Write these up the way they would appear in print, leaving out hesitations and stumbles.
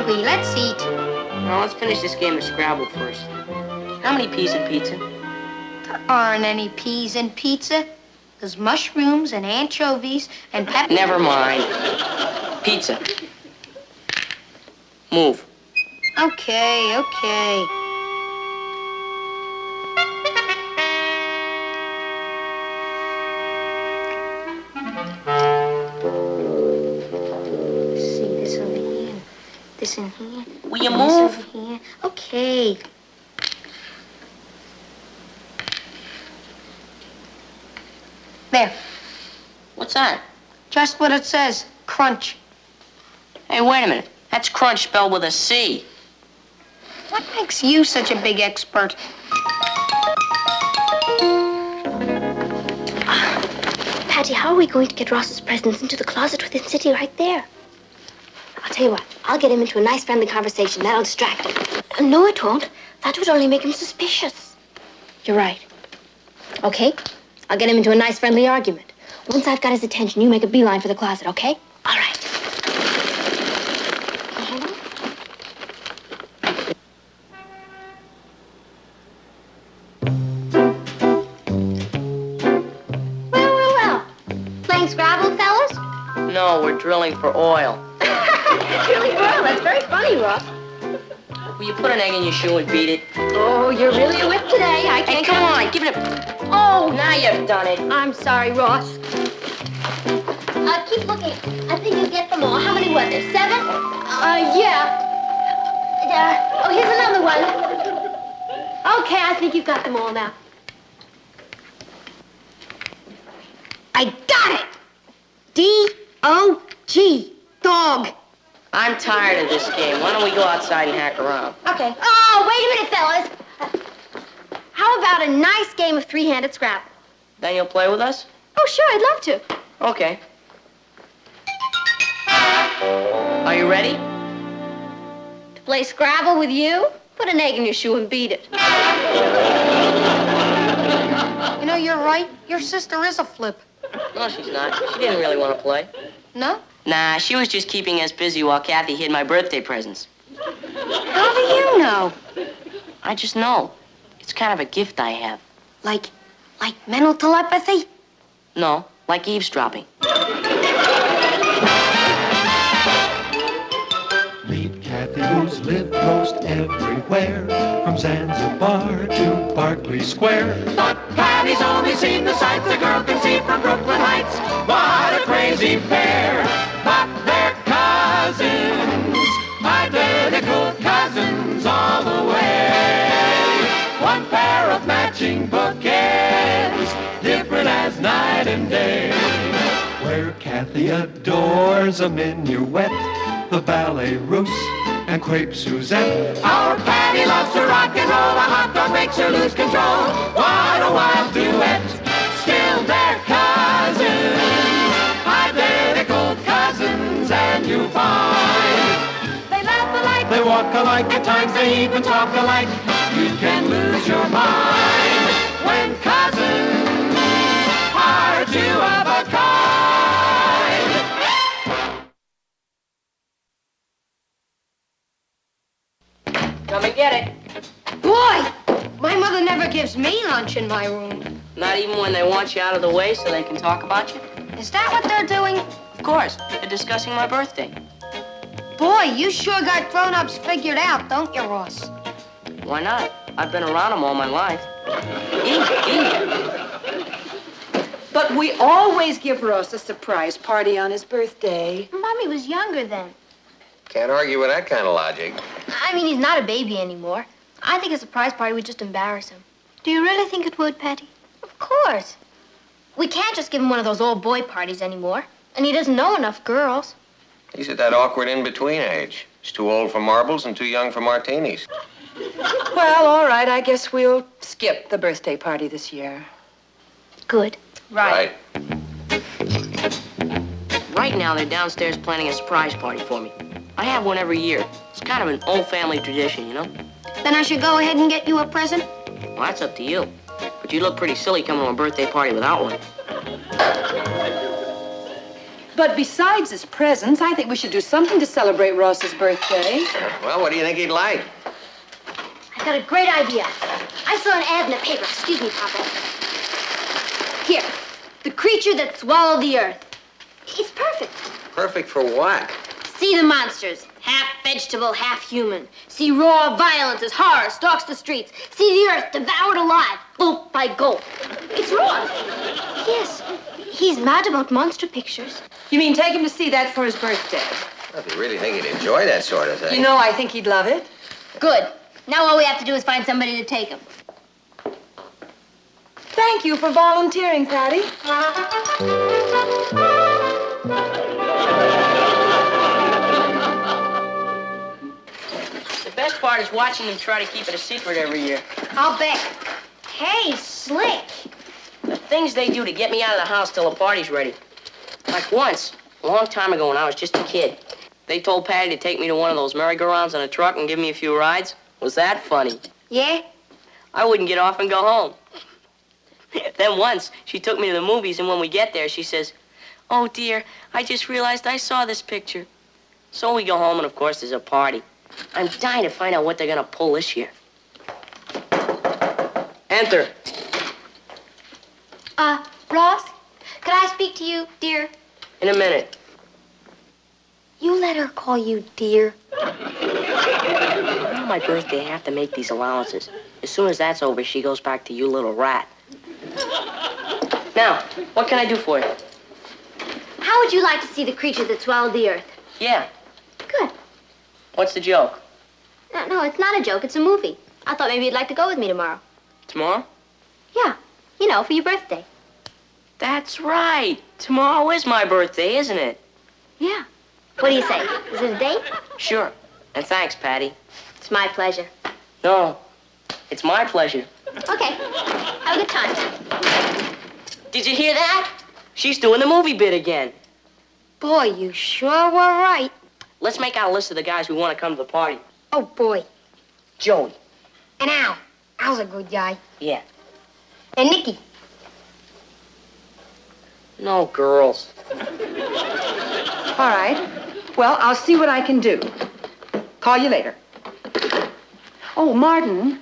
hungry. Let's eat. Now, let's finish this game of Scrabble first. How many peas in pizza? There aren't any peas in pizza. There's mushrooms and anchovies and pepper. Never mind. Pizza. Move. Okay, okay. This in here. Will you move? This over here. Okay. There. What's that? Just what it says. Crunch. Hey, wait a minute. That's crunch spelled with a C. What makes you such a big expert? Patty, how are we going to get Ross's presents into the closet with him sitting right there? I'll tell you what. I'll get him into a nice, friendly conversation. That'll distract him. No, it won't. That would only make him suspicious. You're right. Okay? I'll get him into a nice, friendly argument. Once I've got his attention, you make a beeline for the closet, okay? All right. Well. Playing Scrabble, fellas? No, we're drilling for oil. Really well. That's very funny, Ross. Will you put an egg in your shoe and beat it? Oh, you're really a whip today. I can't. Hey, come on, give it a... Oh, now you've done it. I'm sorry, Ross. Keep looking. I think you get them all. How many was there? 7? Yeah. Oh, here's another one. Okay, I think you've got them all now. I got it! D-O-G. Dog. I'm tired of this game. Why don't we go outside and hack around? Okay. Oh, wait a minute, fellas. How about a nice game of three-handed Scrabble? Then you'll play with us? Oh, sure, I'd love to. Okay. Are you ready? To play Scrabble with you? Put an egg in your shoe and beat it. You know, you're right. Your sister is a flip. No, she's not. She didn't really want to play. No? Nah, she was just keeping us busy while Kathy hid my birthday presents. How do you know? I just know. It's kind of a gift I have. Like mental telepathy? No, like eavesdropping. Meet Kathy, who's lived most everywhere, from Zanzibar to Berkeley Square. But Patty's only seen the sights a girl can see from Brooklyn Heights. What a crazy pair! But they're cousins, identical cousins all the way. One pair of matching bookends, different as night and day. Where Kathy adores a minuet, the ballet russe, and crepe Suzette. Our Patty loves to rock and roll, a hot dog makes her lose control. What a wild duet, still they're cousins, identical cousins, and you find they laugh alike, they walk alike, at times they even talk alike. You can lose your mind when cousins are two of a kind. Come and get it. Boy, my mother never gives me lunch in my room. Not even when they want you out of the way so they can talk about you? Is that what they're doing? Of course. They're discussing my birthday. Boy, you sure got grown-ups figured out, don't you, Ross? Why not? I've been around them all my life. Eat. But we always give Ross a surprise party on his birthday. Mommy was younger then. Can't argue with that kind of logic. I mean, he's not a baby anymore. I think a surprise party would just embarrass him. Do you really think it would, Patty? Of course. We can't just give him one of those all-boy parties anymore. And he doesn't know enough girls. He's at that awkward in-between age. He's too old for marbles and too young for martinis. Well, all right, I guess we'll skip the birthday party this year. Good. Right. Right now, they're downstairs planning a surprise party for me. I have one every year. It's kind of an old family tradition, you know? Then I should go ahead and get you a present? Well, that's up to you. But you look pretty silly coming to a birthday party without one. But besides his presents, I think we should do something to celebrate Ross's birthday. Well, what do you think he'd like? I got a great idea. I saw an ad in the paper. Excuse me, Papa. Here, the creature that swallowed the earth. It's perfect. Perfect for what? See the monsters, half vegetable, half human. See raw violence as horror stalks the streets. See the earth devoured alive, gulp by gulp. It's Ross. Yes, he's mad about monster pictures. You mean take him to see that for his birthday? Well, if you really think he'd enjoy that sort of thing. You know, I think he'd love it. Good. Now all we have to do is find somebody to take him. Thank you for volunteering, Patty. The best part is watching them try to keep it a secret every year. I'll bet. Hey, Slick. The things they do to get me out of the house till the party's ready. Like once, a long time ago when I was just a kid, they told Patty to take me to one of those merry-go-rounds in a truck and give me a few rides. Was that funny? Yeah? I wouldn't get off and go home. Then once, she took me to the movies, and when we get there, she says, "Oh, dear, I just realized I saw this picture." So we go home, and of course, there's a party. I'm dying to find out what they're gonna pull this year. Enter. Ross, could I speak to you, dear? In a minute. You let her call you dear. On my birthday, I have to make these allowances. As soon as that's over, she goes back to you little rat. Now, what can I do for you? How would you like to see the creature that swallowed the earth? Yeah. Good. What's the joke? No, it's not a joke. It's a movie. I thought maybe you'd like to go with me tomorrow. Tomorrow? Yeah. You know, for your birthday. That's right. Tomorrow is my birthday, isn't it? Yeah. What do you say? Is it a date? Sure. And thanks, Patty. It's my pleasure. No, it's my pleasure. Okay. Have a good time. Did you hear that? She's doing the movie bit again. Boy, you sure were right. Let's make out a list of the guys who want to come to the party. Oh, boy. Joey. And Al. Al's a good guy. Yeah. And Nicky. No girls. All right. Well, I'll see what I can do. Call you later. Oh, Martin.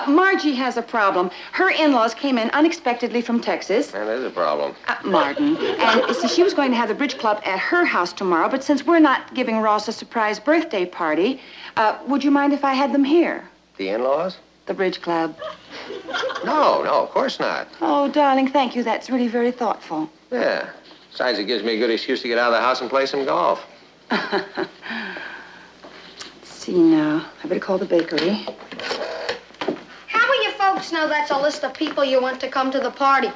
Margie has a problem. Her in-laws came in unexpectedly from Texas. That is a problem. Martin. And see, she was going to have the bridge club at her house tomorrow, but since we're not giving Ross a surprise birthday party, would you mind if I had them here? The in-laws? The bridge club. No, of course not. Oh, darling, thank you. That's really very thoughtful. Yeah. Besides, it gives me a good excuse to get out of the house and play some golf. Let's see now. I better call the bakery. How will you folks know that's a list of people you want to come to the party?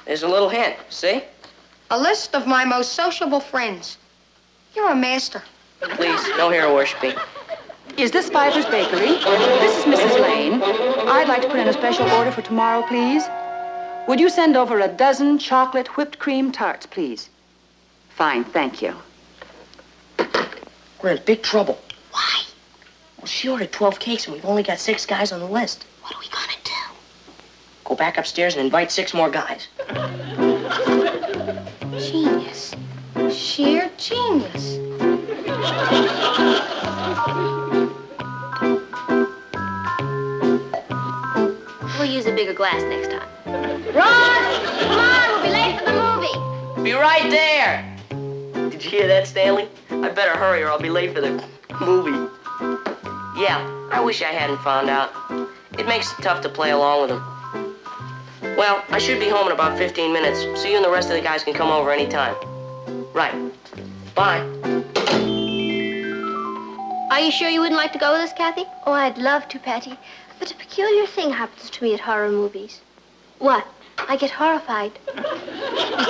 There's a little hint, see? A list of my most sociable friends. You're a master. Please, no hero worshiping. Is this Fiver's Bakery? This is Mrs. Lane. I'd like to put in a special order for tomorrow, please. Would you send over a dozen chocolate whipped cream tarts, please? Fine, thank you. We're in big trouble. Why? Well, she ordered 12 cakes, and we've only got 6 guys on the list. What are we gonna do? Go back upstairs and invite 6 more guys. Genius. Sheer genius. We'll use a bigger glass next time. Ross! Come on, we'll be late for the movie. Be right there. Did you hear that, Stanley? I better hurry or I'll be late for the movie. Yeah, I wish I hadn't found out. It makes it tough to play along with him. Well, I should be home in about 15 minutes, so you and the rest of the guys can come over anytime. Right. Bye. Are you sure you wouldn't like to go with us, Kathy? Oh, I'd love to, Patty. But a peculiar thing happens to me at horror movies. What? I get horrified. Besides,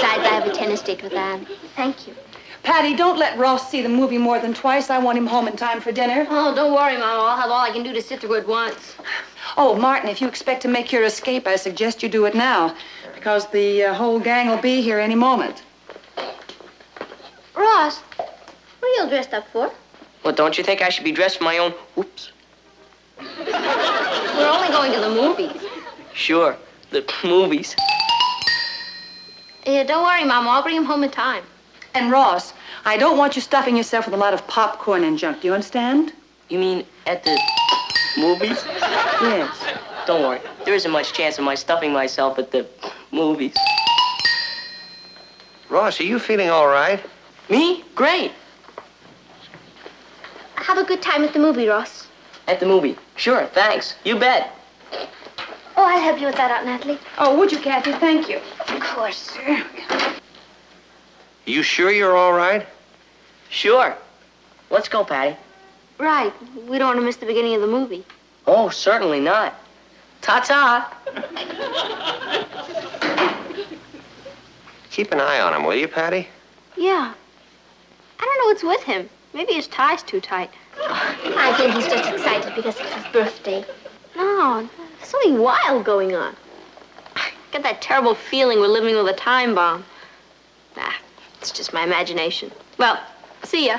I have a tennis date with Anne. Thank you. Patty, don't let Ross see the movie more than twice. I want him home in time for dinner. Oh, don't worry, Mama. I'll have all I can do to sit through it once. Oh, Martin, if you expect to make your escape, I suggest you do it now, because the whole gang will be here any moment. Ross, what are you all dressed up for? Well, don't you think I should be dressed for my own... Whoops. We're only going to the movies. Sure, the movies. Yeah, don't worry, Mama. I'll bring him home in time. And Ross, I don't want you stuffing yourself with a lot of popcorn and junk. Do you understand? You mean at the movies? Yes. Don't worry. There isn't much chance of my stuffing myself at the movies. Ross, are you feeling all right? Me? Great. Have a good time at the movie, Ross. At the movie. Sure, thanks. You bet. Oh, I'll help you with that, Aunt Natalie. Oh, would you, Kathy? Thank you. Of course. You sure you're all right? Sure. Let's go, Patty. Right. We don't want to miss the beginning of the movie. Oh, certainly not. Ta-ta. Keep an eye on him, will you, Patty? Yeah. I don't know what's with him. Maybe his tie's too tight. I think he's just excited because it's his birthday. No, there's something wild going on. I get that terrible feeling we're living with a time bomb. Nah, it's just my imagination. Well, see ya.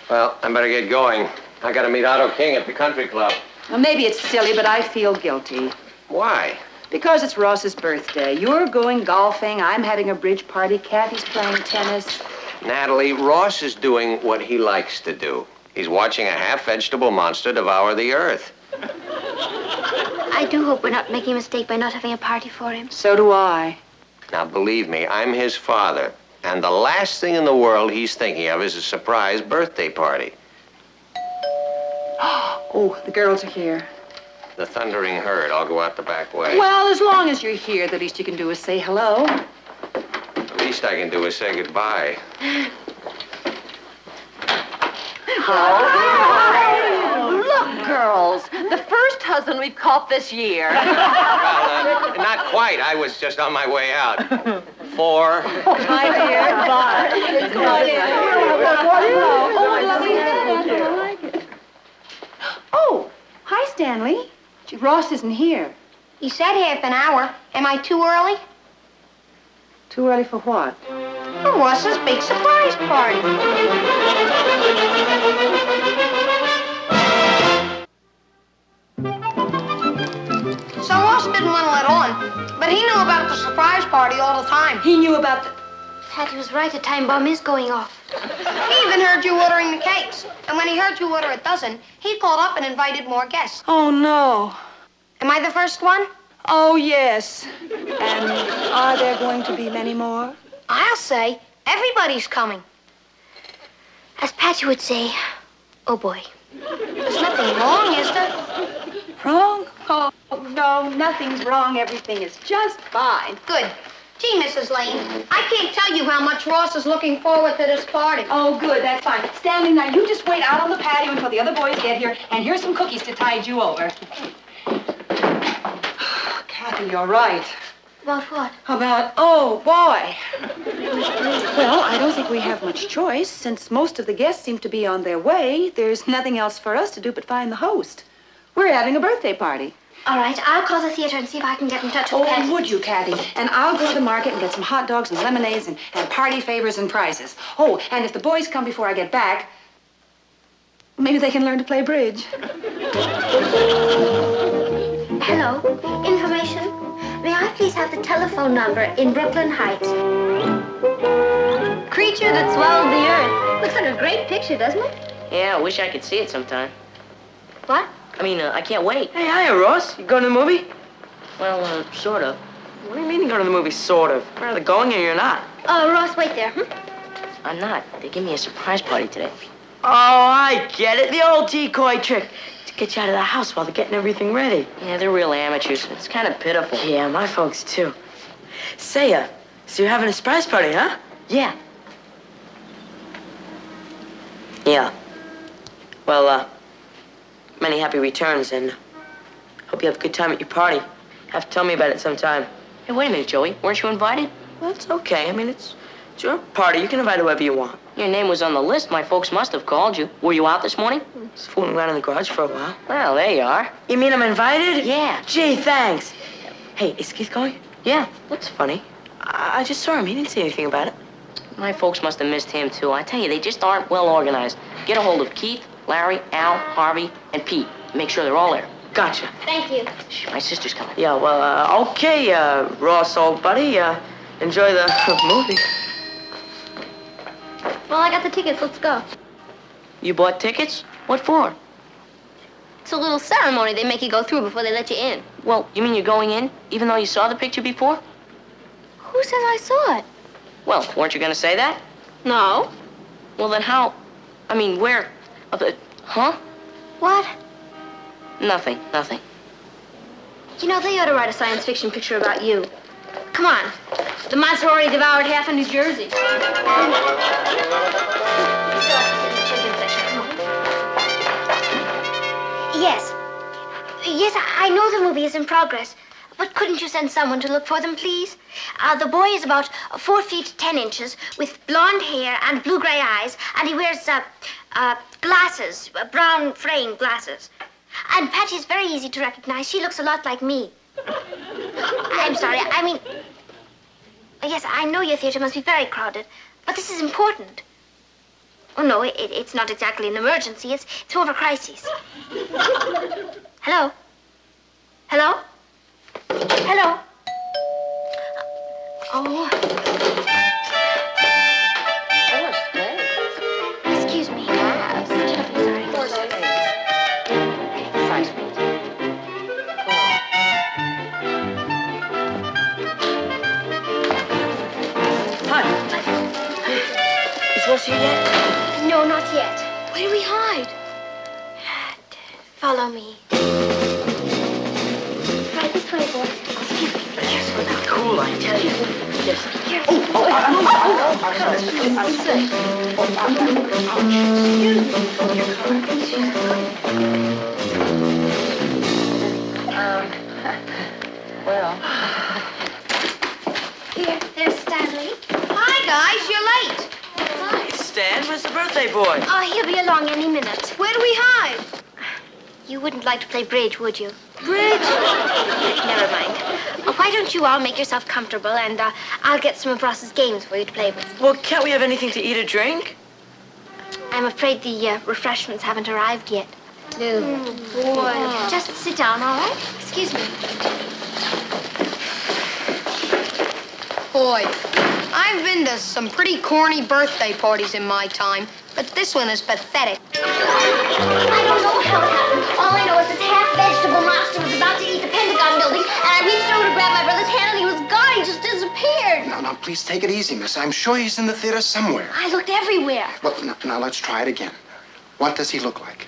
Well, I better get going. I gotta meet Otto King at the country club. Well, maybe it's silly, but I feel guilty. Why? Because it's Ross's birthday. You're going golfing. I'm having a bridge party. Kathy's playing tennis. Natalie, Ross is doing what he likes to do. He's watching a half-vegetable monster devour the earth. I do hope we're not making a mistake by not having a party for him. So do I. Now, believe me, I'm his father. And the last thing in the world he's thinking of is a surprise birthday party. Oh, the girls are here. The thundering herd. I'll go out the back way. Well, as long as you're here, the least you can do is say hello. The least I can do is say goodbye. Look, girls, the first husband we've caught this year. Well, not quite. I was just on my way out. 4. My dear, bye. Come on in. Oh, hi, Stanley. Gee, Ross isn't here. He said half an hour. Am I too early? Too early for what? For Ross's big surprise party. So Ross didn't want to let on, but he knew about the surprise party all the time. He knew about the... Patty was right. A time bomb is going off. He even heard you ordering the cakes. And when he heard you order a dozen, he called up and invited more guests. Oh, no. Am I the first one? Oh, yes. And are there going to be many more? I'll say everybody's coming. As Patty would say, oh, boy. There's nothing wrong, is there? Wrong? Oh, no, nothing's wrong. Everything is just fine. Good. Gee, Mrs. Lane, I can't tell you how much Ross is looking forward to this party. Oh, good, that's fine. Stanley, now you just wait out on the patio until the other boys get here, and here's some cookies to tide you over. Kathy, you're right. About what? About, oh, boy. Well, I don't think we have much choice. Since most of the guests seem to be on their way, there's nothing else for us to do but find the host. We're having a birthday party. All right, I'll call the theater and see if I can get in touch with Patty. Oh, would you, Kathy? And I'll go to the market and get some hot dogs and lemonades and party favors and prizes. Oh, and if the boys come before I get back, maybe they can learn to play bridge. Hello, information. May I please have the telephone number in Brooklyn Heights? Creature that swallowed the earth. Looks like a great picture, doesn't it? Yeah, I wish I could see it sometime. What? I can't wait. Hey, hiya, Ross. You going to the movie? Well, sort of. What do you mean you're going to the movie, sort of? You're either going or you're not. Ross, wait there. I'm not. They give me a surprise party today. Oh, I get it. The old decoy trick. To get you out of the house while they're getting everything ready. Yeah, they're real amateurs. It's kind of pitiful. Yeah, my folks, too. Say, so you're having a surprise party, huh? Yeah. Yeah. Well, many happy returns, and hope you have a good time at your party. Have to tell me about it sometime. Hey, wait a minute, Joey. Weren't you invited? Well, it's okay. It's your party. You can invite whoever you want. Your name was on the list. My folks must have called you. Were you out this morning? Just fooling around in the garage for a while. Well, there you are. You mean I'm invited? Yeah. Gee, thanks. Hey, is Keith going? Yeah. That's funny. I just saw him. He didn't say anything about it. My folks must have missed him, too. I tell you, they just aren't well organized. Get a hold of Keith, Larry, Al, Harvey, and Pete. Make sure they're all there. Gotcha. Thank you. Shh, my sister's coming. Yeah, well, okay, Ross, old buddy. Enjoy the movie. Well, I got the tickets. Let's go. You bought tickets? What for? It's a little ceremony they make you go through before they let you in. Well, you mean you're going in, even though you saw the picture before? Who says I saw it? Well, weren't you going to say that? No. Well, then how? I mean, where? Huh? What? Nothing, nothing. You know, they ought to write a science fiction picture about you. Come on. The monster already devoured half of New Jersey. Yes. Yes, I know the movie is in progress. But couldn't you send someone to look for them, please? The boy is about 4 feet 10 inches, with blonde hair and blue-gray eyes, and he wears glasses, brown frame glasses. And Patty is very easy to recognize. She looks a lot like me. I'm sorry. I mean, yes, I know your theater must be very crowded, but this is important. Oh, no, it's not exactly an emergency. It's more of a crisis. Hello? Hello? Hello? Oh. Excuse me. Is Ross here yet? No, not yet. Where do we hide? Follow me. Right this way, boy. Excuse me. Be careful now. Cool, I tell you. Yes. Well. Here, there's Stanley. Hi, guys. You're late. Hi, Stan. Where's the birthday boy? Oh, he'll be along any minute. Where do we hide? You wouldn't like to play bridge, would you? Bridge? Never mind. Why don't you all make yourself comfortable, and I'll get some of Ross's games for you to play with. Well, can't we have anything to eat or drink? I'm afraid the refreshments haven't arrived yet. No. Boy. Just sit down, all right? Excuse me. Boy, I've been to some pretty corny birthday parties in my time, but this one is pathetic. I don't know how it happened. All I know is this half-vegetable monster was about to eat the Pentagon building, and I reached over to grab my brother's hand, and he was gone. He just disappeared. Now, please take it easy, miss. I'm sure he's in the theater somewhere. I looked everywhere. Well, now let's try it again. What does he look like?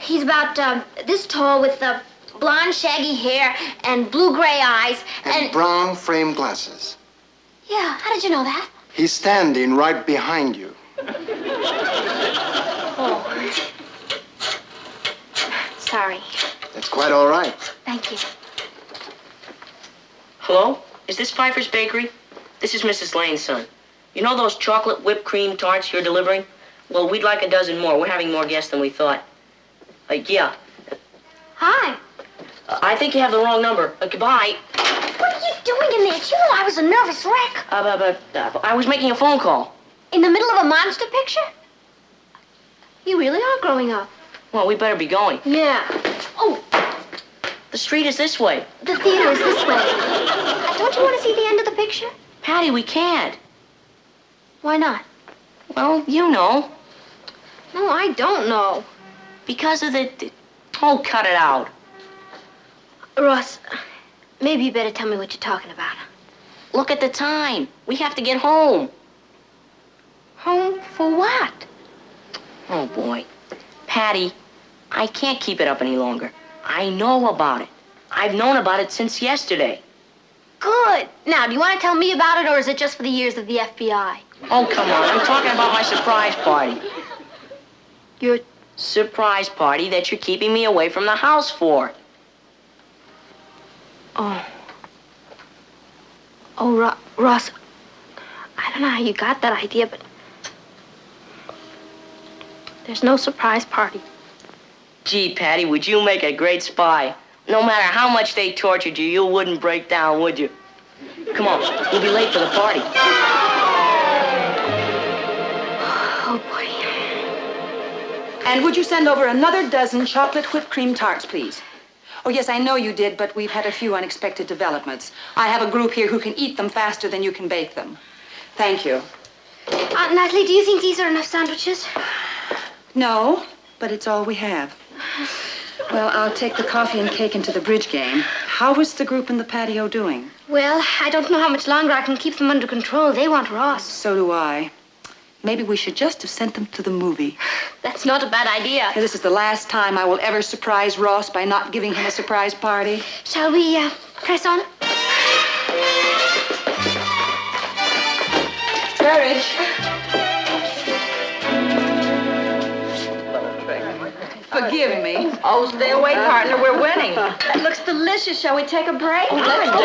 He's about this tall with blonde, shaggy hair and blue-gray eyes And brown frame glasses. Yeah, how did you know that? He's standing right behind you. Oh. Sorry. That's quite all right. Thank you. Hello? Is this Pfeiffer's Bakery? This is Mrs. Lane's son. You know those chocolate whipped cream tarts you're delivering? Well, we'd like a dozen more. We're having more guests than we thought. Yeah. Hi. I think you have the wrong number. Goodbye. What are you doing in there? You know I was a nervous wreck. I was making a phone call. In the middle of a monster picture? You really are growing up. Well, we better be going. Yeah. Oh, The street is this way. the theater is this way. Don't you want to see the end of the picture? Patty, we can't. Why not? Well, you know. No, I don't know. Because of the... Oh, cut it out. Ross, maybe you better tell me what you're talking about. Look at the time. We have to get home. Home for what? Oh, boy. Patty, I can't keep it up any longer. I know about it. I've known about it since yesterday. Good. Now, do you want to tell me about it, or is it just for the ears of the FBI? Oh, come on. I'm talking about my surprise party. Your Surprise party that you're keeping me away from the house for. Oh, Ross, I don't know how you got that idea, but there's no surprise party. Gee, Patty, would you make a great spy? No matter how much they tortured you, you wouldn't break down, would you? Come on, we'll be late for the party. Oh, boy. And would you send over another dozen chocolate whipped cream tarts, please? Oh, yes, I know you did, but we've had a few unexpected developments. I have a group here who can eat them faster than you can bake them. Thank you. Natalie, do you think these are enough sandwiches? No, but it's all we have. Well, I'll take the coffee and cake into the bridge game. How is the group in the patio doing? Well, I don't know how much longer I can keep them under control. They want Ross. So do I. Maybe we should just have sent them to the movie. That's not a bad idea. This is the last time I will ever surprise Ross by not giving him a surprise party. Shall we press on? Courage. Forgive me. Oh, stay away, partner. We're winning. That looks delicious. Shall we take a break? Oh, let's do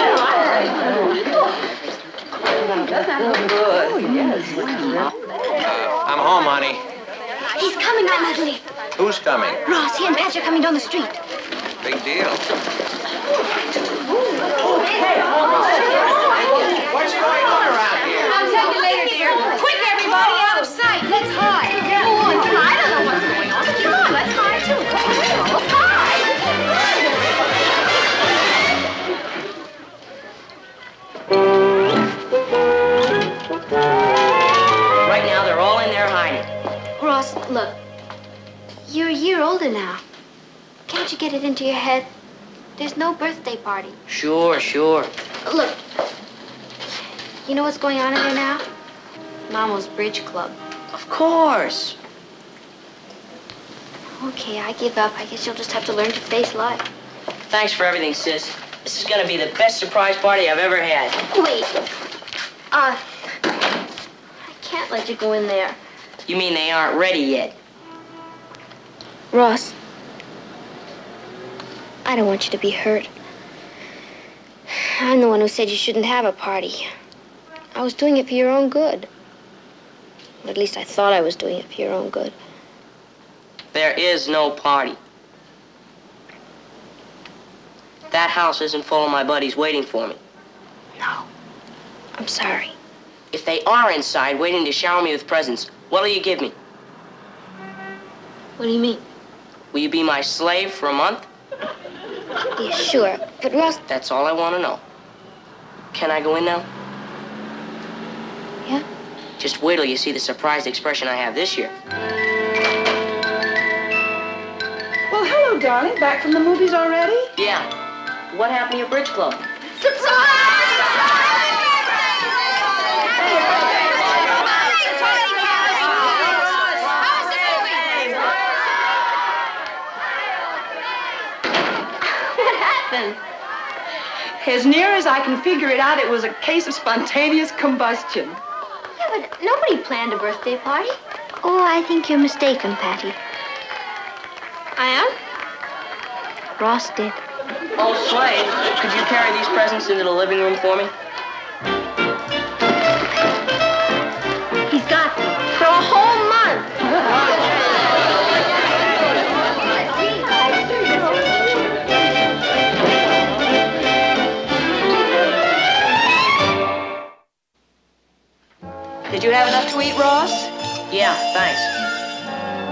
I'm home, honey. He's coming, Aunt Natalie. Who's coming? Ross, he and Patch are coming down the street. Big deal. What's going on around here? I'll tell you later, dear. Quick, everybody, out of sight. Let's hide. Go on. I don't know what's going on. Come on, let's hide, too. Let's hide. Right now, they're all in there hiding. Ross, look. You're a year older now. Can't you get it into your head? There's no birthday party. Sure. Look. You know what's going on in there now? Mama's bridge club. Of course. Okay, I give up. I guess you'll just have to learn to face life. Thanks for everything, sis. This is gonna be the best surprise party I've ever had. Wait. I can't let you go in there. You mean they aren't ready yet? Ross, I don't want you to be hurt. I'm the one who said you shouldn't have a party. I was doing it for your own good. At least I thought I was doing it for your own good. There is no party. That house isn't full of my buddies waiting for me. No. I'm sorry. If they are inside waiting to shower me with presents, what'll you give me? What do you mean? Will you be my slave for a month? Yeah, sure. But Ross... That's all I want to know. Can I go in now? Yeah? Just wait till you see the surprised expression I have this year. Well, hello, darling. Back from the movies already? Yeah. What happened to your bridge club? As near as I can figure it out, it was a case of spontaneous combustion. Yeah, but nobody planned a birthday party. Oh, I think you're mistaken, Patty. I am? Ross did. Oh, Slade, could you carry these presents into the living room for me? He's got them for a whole month. Did you have enough to eat, Ross? Yeah, thanks.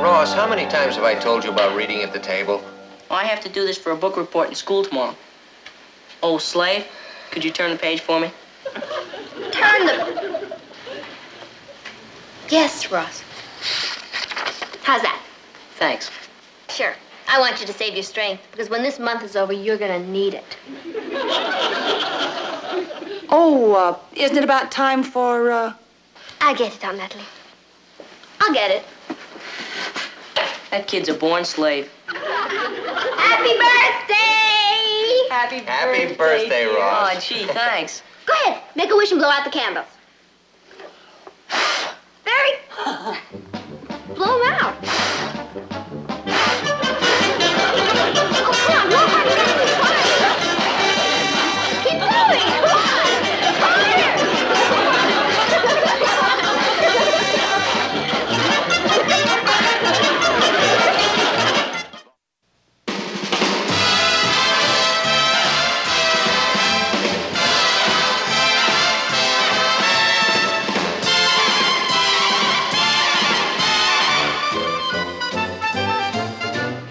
Ross, how many times have I told you about reading at the table? Well, I have to do this for a book report in school tomorrow. Oh, Slave, could you turn the page for me? Turn them. Yes, Ross. How's that? Thanks. Sure. I want you to save your strength, because when this month is over, you're gonna need it. Oh, isn't it about time for, I'll get it, Aunt Natalie. I'll get it. That kid's a born slave. Happy birthday! Happy birthday, Ross. Oh, gee, thanks. Go ahead, make a wish and blow out the candles. Barry! Blow them out. Oh, come on, blow harder. Keep blowing, come on. Harder.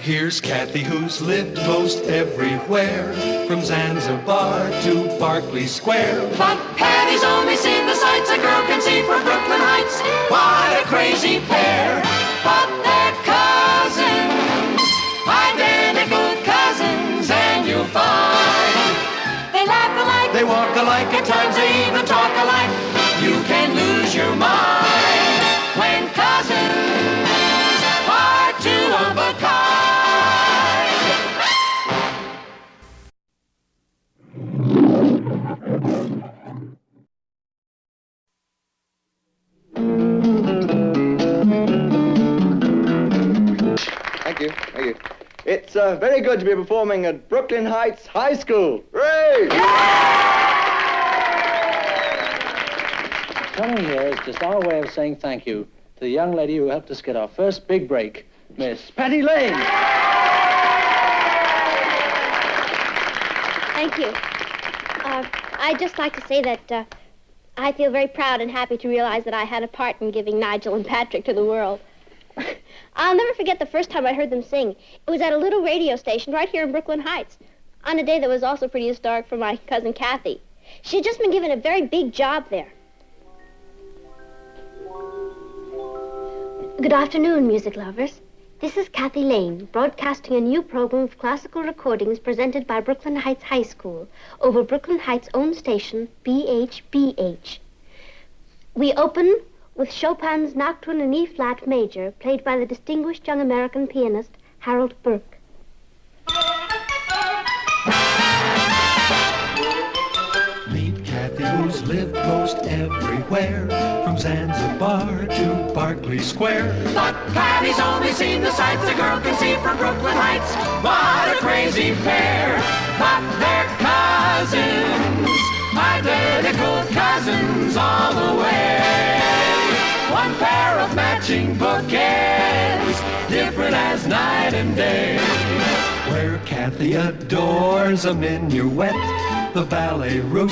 Here's Kathy, who's lived most everywhere, from Zanzibar to Berkeley Square. But Patty's only seen the sights sights a girl can see from Brooklyn Heights. What a crazy pair, but they're cousins, identical cousins, and you'll find they laugh alike, they walk alike, at times they even talk alike. You can lose your mind when cousins are two of a kind. Thank you. Thank you. It's very good to be performing at Brooklyn Heights High School. Hooray! Coming here is just our way of saying thank you to the young lady who helped us get our first big break, Miss Patty Lane. Thank you. I'd just like to say that I feel very proud and happy to realize that I had a part in giving Nigel and Patrick to the world. I'll never forget the first time I heard them sing. It was at a little radio station right here in Brooklyn Heights, on a day that was also pretty historic for my cousin Kathy. She had just been given a very big job there. Good afternoon, music lovers. This is Kathy Lane, broadcasting a new program of classical recordings presented by Brooklyn Heights High School over Brooklyn Heights' own station, BHBH. We open with Chopin's Nocturne in E-flat major, played by the distinguished young American pianist Harold Burke. Meet Kathy, who's lived most everywhere, from Zanzibar to Berkeley Square. But Patty's only seen the sights a girl can see from Brooklyn Heights. What a crazy pair, but they're cousins, identical cousins all the way. One pair of matching bouquets, different as night and day. Where Kathy adores a minuet, the ballet russe,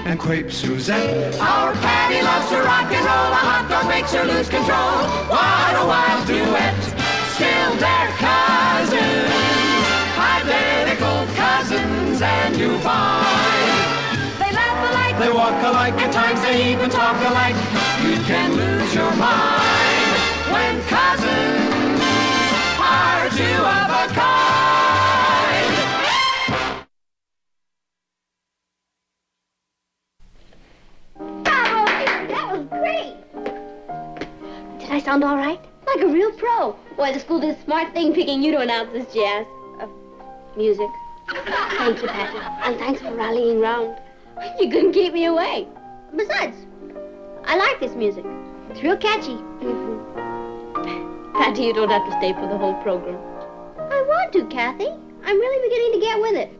and crepe Suzette. Our Patty loves to rock and roll, a hot dog makes her lose control. What a wild duet, still they're cousins, identical cousins, and you find they laugh alike, they walk alike, at times they even talk alike. You can lose your mind when cousins are two of a kind. Bravo! That was great! Did I sound all right? Like a real pro. Boy, the school did a smart thing picking you to announce this jazz. Music. Thank you, Patty. And thanks for rallying round. You couldn't keep me away. Besides, I like this music. It's real catchy. Patty, you don't have to stay for the whole program. I want to, Kathy. I'm really beginning to get with it.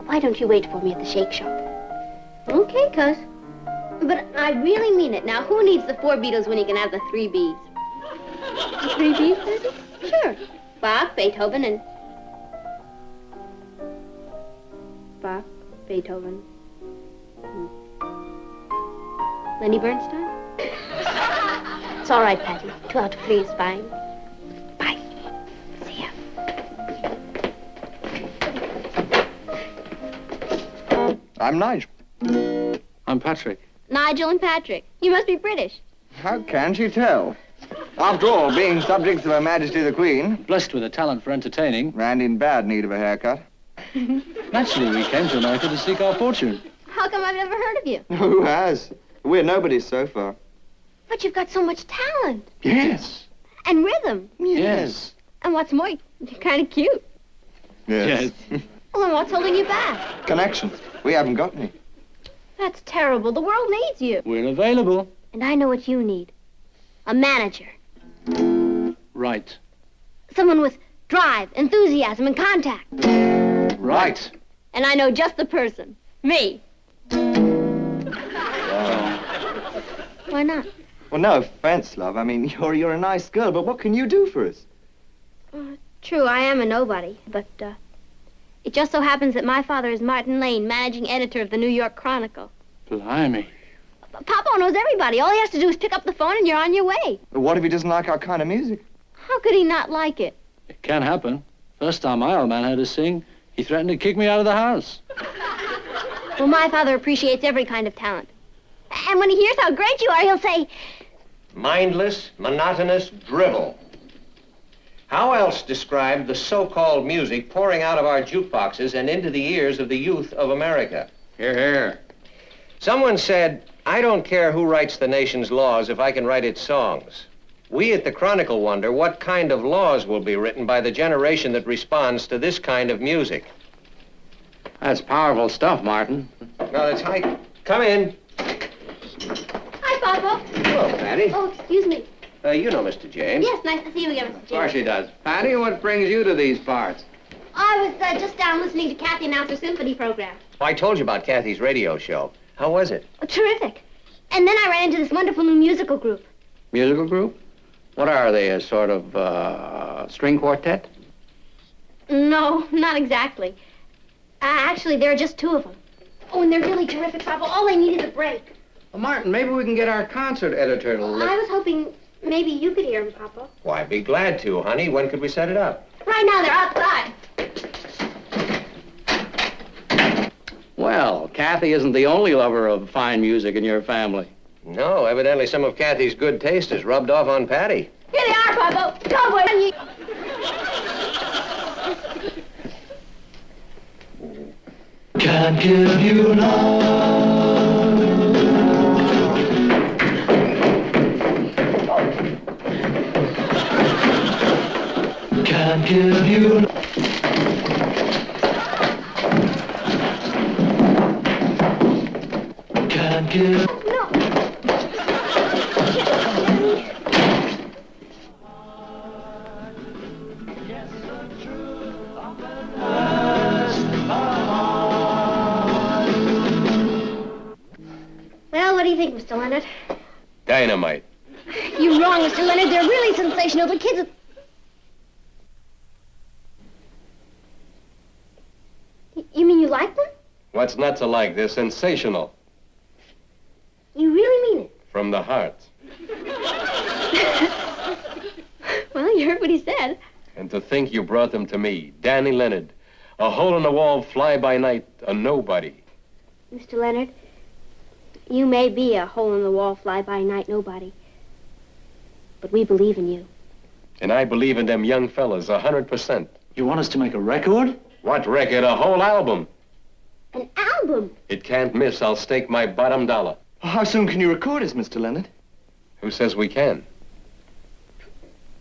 Why don't you wait for me at the shake shop? Okay, cuz. But I really mean it. Now, who needs the 4 Beatles when you can have the 3 Bs? The 3 Bs, Patty? Sure. Bach, Beethoven, and... Bach, Beethoven... Lenny Bernstein? It's all right, Patty. 2 out of 3 is fine. Bye. See ya. I'm Nigel. I'm Patrick. Nigel and Patrick. You must be British. How can she tell? After all, being subjects of Her Majesty the Queen, Blessed with a talent for entertaining. and in bad need of a haircut. Naturally, we came to America to seek our fortune. How come I've never heard of you? Who has? We're nobodies so far. But you've got so much talent. Yes. And rhythm. Yes. And what's more, you're kind of cute. Yes. Well, then what's holding you back? Connections. We haven't got any. That's terrible. The world needs you. We're available. And I know what you need. A manager. Right. Someone with drive, enthusiasm, and contact. Right. And I know just the person. Me. Why not? Well, no offense, love. I mean, you're a nice girl, but what can you do for us? True, I am a nobody, but it just so happens that my father is Martin Lane, managing editor of the New York Chronicle. Blimey. Papa knows everybody. All he has to do is pick up the phone and you're on your way. What if he doesn't like our kind of music? How could he not like it? It can happen. First time my old man heard us sing, he threatened to kick me out of the house. Well, my father appreciates every kind of talent. And when he hears how great you are, he'll say, Mindless, monotonous drivel. How else describe the so-called music pouring out of our jukeboxes and into the ears of the youth of America? Hear, hear. Someone said, I don't care who writes the nation's laws if I can write its songs. We at the Chronicle wonder what kind of laws will be written by the generation that responds to this kind of music. That's powerful stuff, Martin. No, that's high. Come in. Hi, Papa. Hello, Patty. Oh, excuse me. You know Mr. James. Yes, nice to see you again, Mr. Of course James. she does. Patty, what brings you to these parts? I was just down listening to Kathy announce her symphony program. Oh, I told you about Kathy's radio show. How was it? Oh, terrific. And then I ran into this wonderful new musical group. Musical group? What are they, a sort of string quartet? No, not exactly. Actually, there are just two of them. Oh, and they're really terrific, Papa. All they need is a break. Well, Martin, maybe we can get our concert editor to I was hoping maybe you could hear them, Papa. Why, I'd be glad to, honey. When could we set it up? Right now, they're outside. Well, Kathy isn't the only lover of fine music in your family. No, evidently some of Kathy's good taste has rubbed off on Patty. Here they are, Papa. Come with me. Can't give you love. Can't give you love. Can't give. Well, what do you think, Mr. Leonard? Dynamite. You're wrong, Mr. Leonard. They're really sensational. The kids... You mean you like them? What's not to like? They're sensational. You really mean it? From the heart. Well, you heard what he said. And to think you brought them to me, Danny Leonard, a hole-in-the-wall fly-by-night, a nobody. Mr. Leonard, you may be a hole-in-the-wall, fly-by-night nobody. But we believe in you. And I believe in them young fellas, 100%. You want us to make a record? What record? A whole album. An album? It can't miss. I'll stake my bottom dollar. How soon can you record us, Mr. Leonard? Who says we can?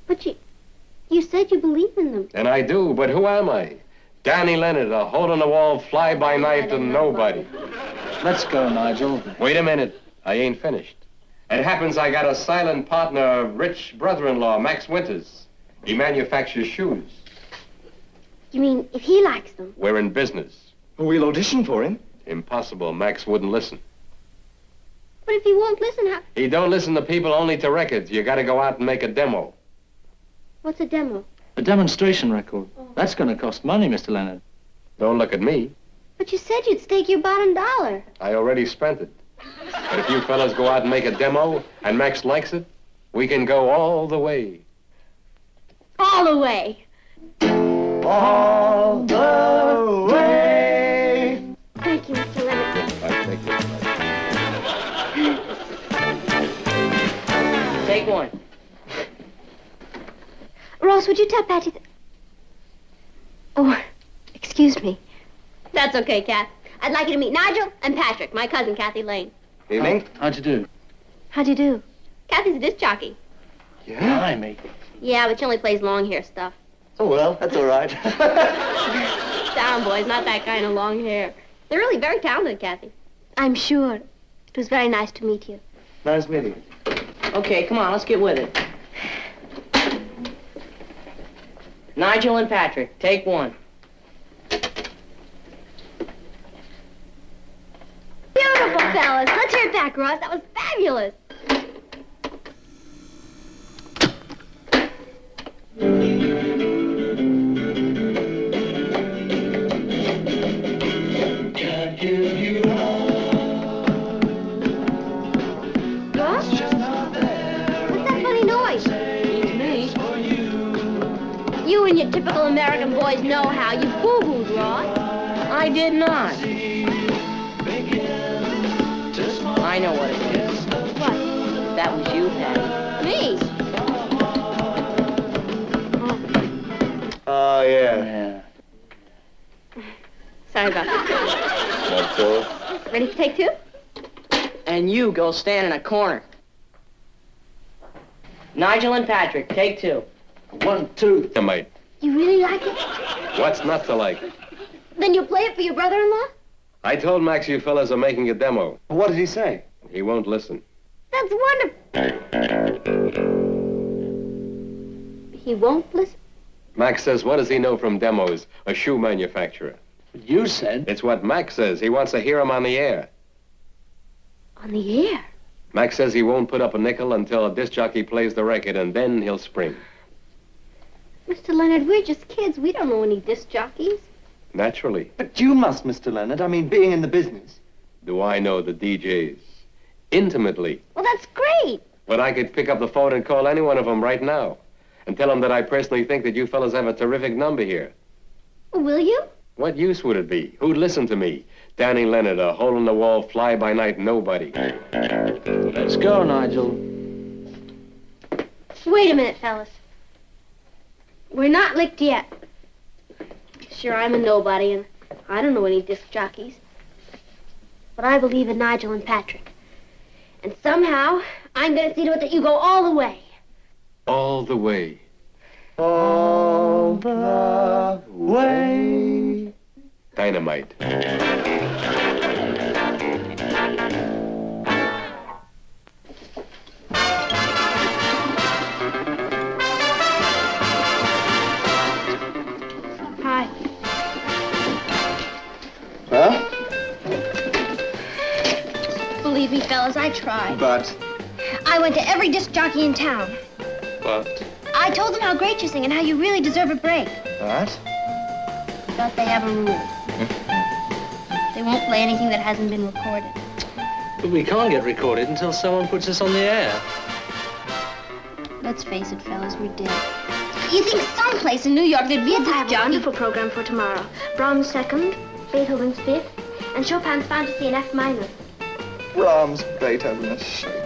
But you said you believe in them. And I do, but who am I? Danny Leonard, a hole-in-the-wall, fly-by-night, and nobody. Let's go, Nigel. Wait a minute. I ain't finished. It happens I got a silent partner, a rich brother-in-law, Max Winters. He manufactures shoes. You mean if he likes them? We're in business. We'll audition for him. Impossible. Max wouldn't listen. But if he won't listen, how... He don't listen to people, only to records. You gotta go out and make a demo. What's a demo? A demonstration record. That's going to cost money, Mr. Leonard. Don't look at me. But you said you'd stake your bottom dollar. I already spent it. But if you fellas go out and make a demo, and Max likes it, we can go all the way. All the way. All the way. Thank you, Mr. Leonard. I take it. Take one. Ross, would you tell Patty that... Oh, excuse me. That's okay, Kath. I'd like you to meet Nigel and Patrick, my cousin, Kathy Lane. Evening. How'd you do? How'd you do? Kathy's a disc jockey. Yeah? Blimey. Yeah, but she only plays long hair stuff. Oh, well, that's all right. Down, boys, not that kind of long hair. They're really very talented, Kathy. I'm sure. It was very nice to meet you. Nice meeting you. Okay, come on, let's get with it. Nigel and Patrick, take one. Beautiful, fellas. Let's hear it back, Ross. That was fabulous. Can't give you love. Ross? It's just not there. What's that funny noise? Me. For you. You and your typical American boys know how. You boo-booed, Ross. I did not. Begin to smile. I I know what it was. What? That was you, Patty. Me? Oh, yeah. Yeah. Sorry about that. That's all. Ready to take two? And you go stand in a corner. Nigel and Patrick, take two. 1, 2. Dynamite. You really like it? What's not to like? Then you'll play it for your brother-in-law? I told Max you fellas are making a demo. What did he say? He won't listen. That's wonderful. He won't listen? Max says, what does he know from demos? A shoe manufacturer. But you said... It's what Max says. He wants to hear him on the air. On the air? Max says he won't put up a nickel until a disc jockey plays the record, and then he'll spring. Mr. Leonard, we're just kids. We don't know any disc jockeys. Naturally. But you must, Mr. Leonard. I mean, being in the business. Do I know the DJs? Intimately. Well, that's great. But I could pick up the phone and call any one of them right now and tell them that I personally think that you fellas have a terrific number here. Will you? What use would it be? Who'd listen to me? Danny Leonard, a hole-in-the-wall, fly-by-night nobody. Let's go, Nigel. Wait a minute, fellas. We're not licked yet. Sure, I'm a nobody, and I don't know any disc jockeys. But I believe in Nigel and Patrick. And somehow, I'm going to see to it that you go all the way. All the way. All the way. Dynamite. Hi. Huh? Believe me, fellas, I tried. But... I went to every disc jockey in town. What? I told them how great you sing and how you really deserve a break. What? But they have a rule. They won't play anything that hasn't been recorded. But we can't get recorded until someone puts us on the air. Let's face it, fellas, we're dead. You think someplace in New York there'd be a I have disc a jockey? wonderful program for tomorrow. Brahms' second, Beethoven's fifth, and Chopin's Fantasy in F minor. Brahms, Beethoven, and Chopin.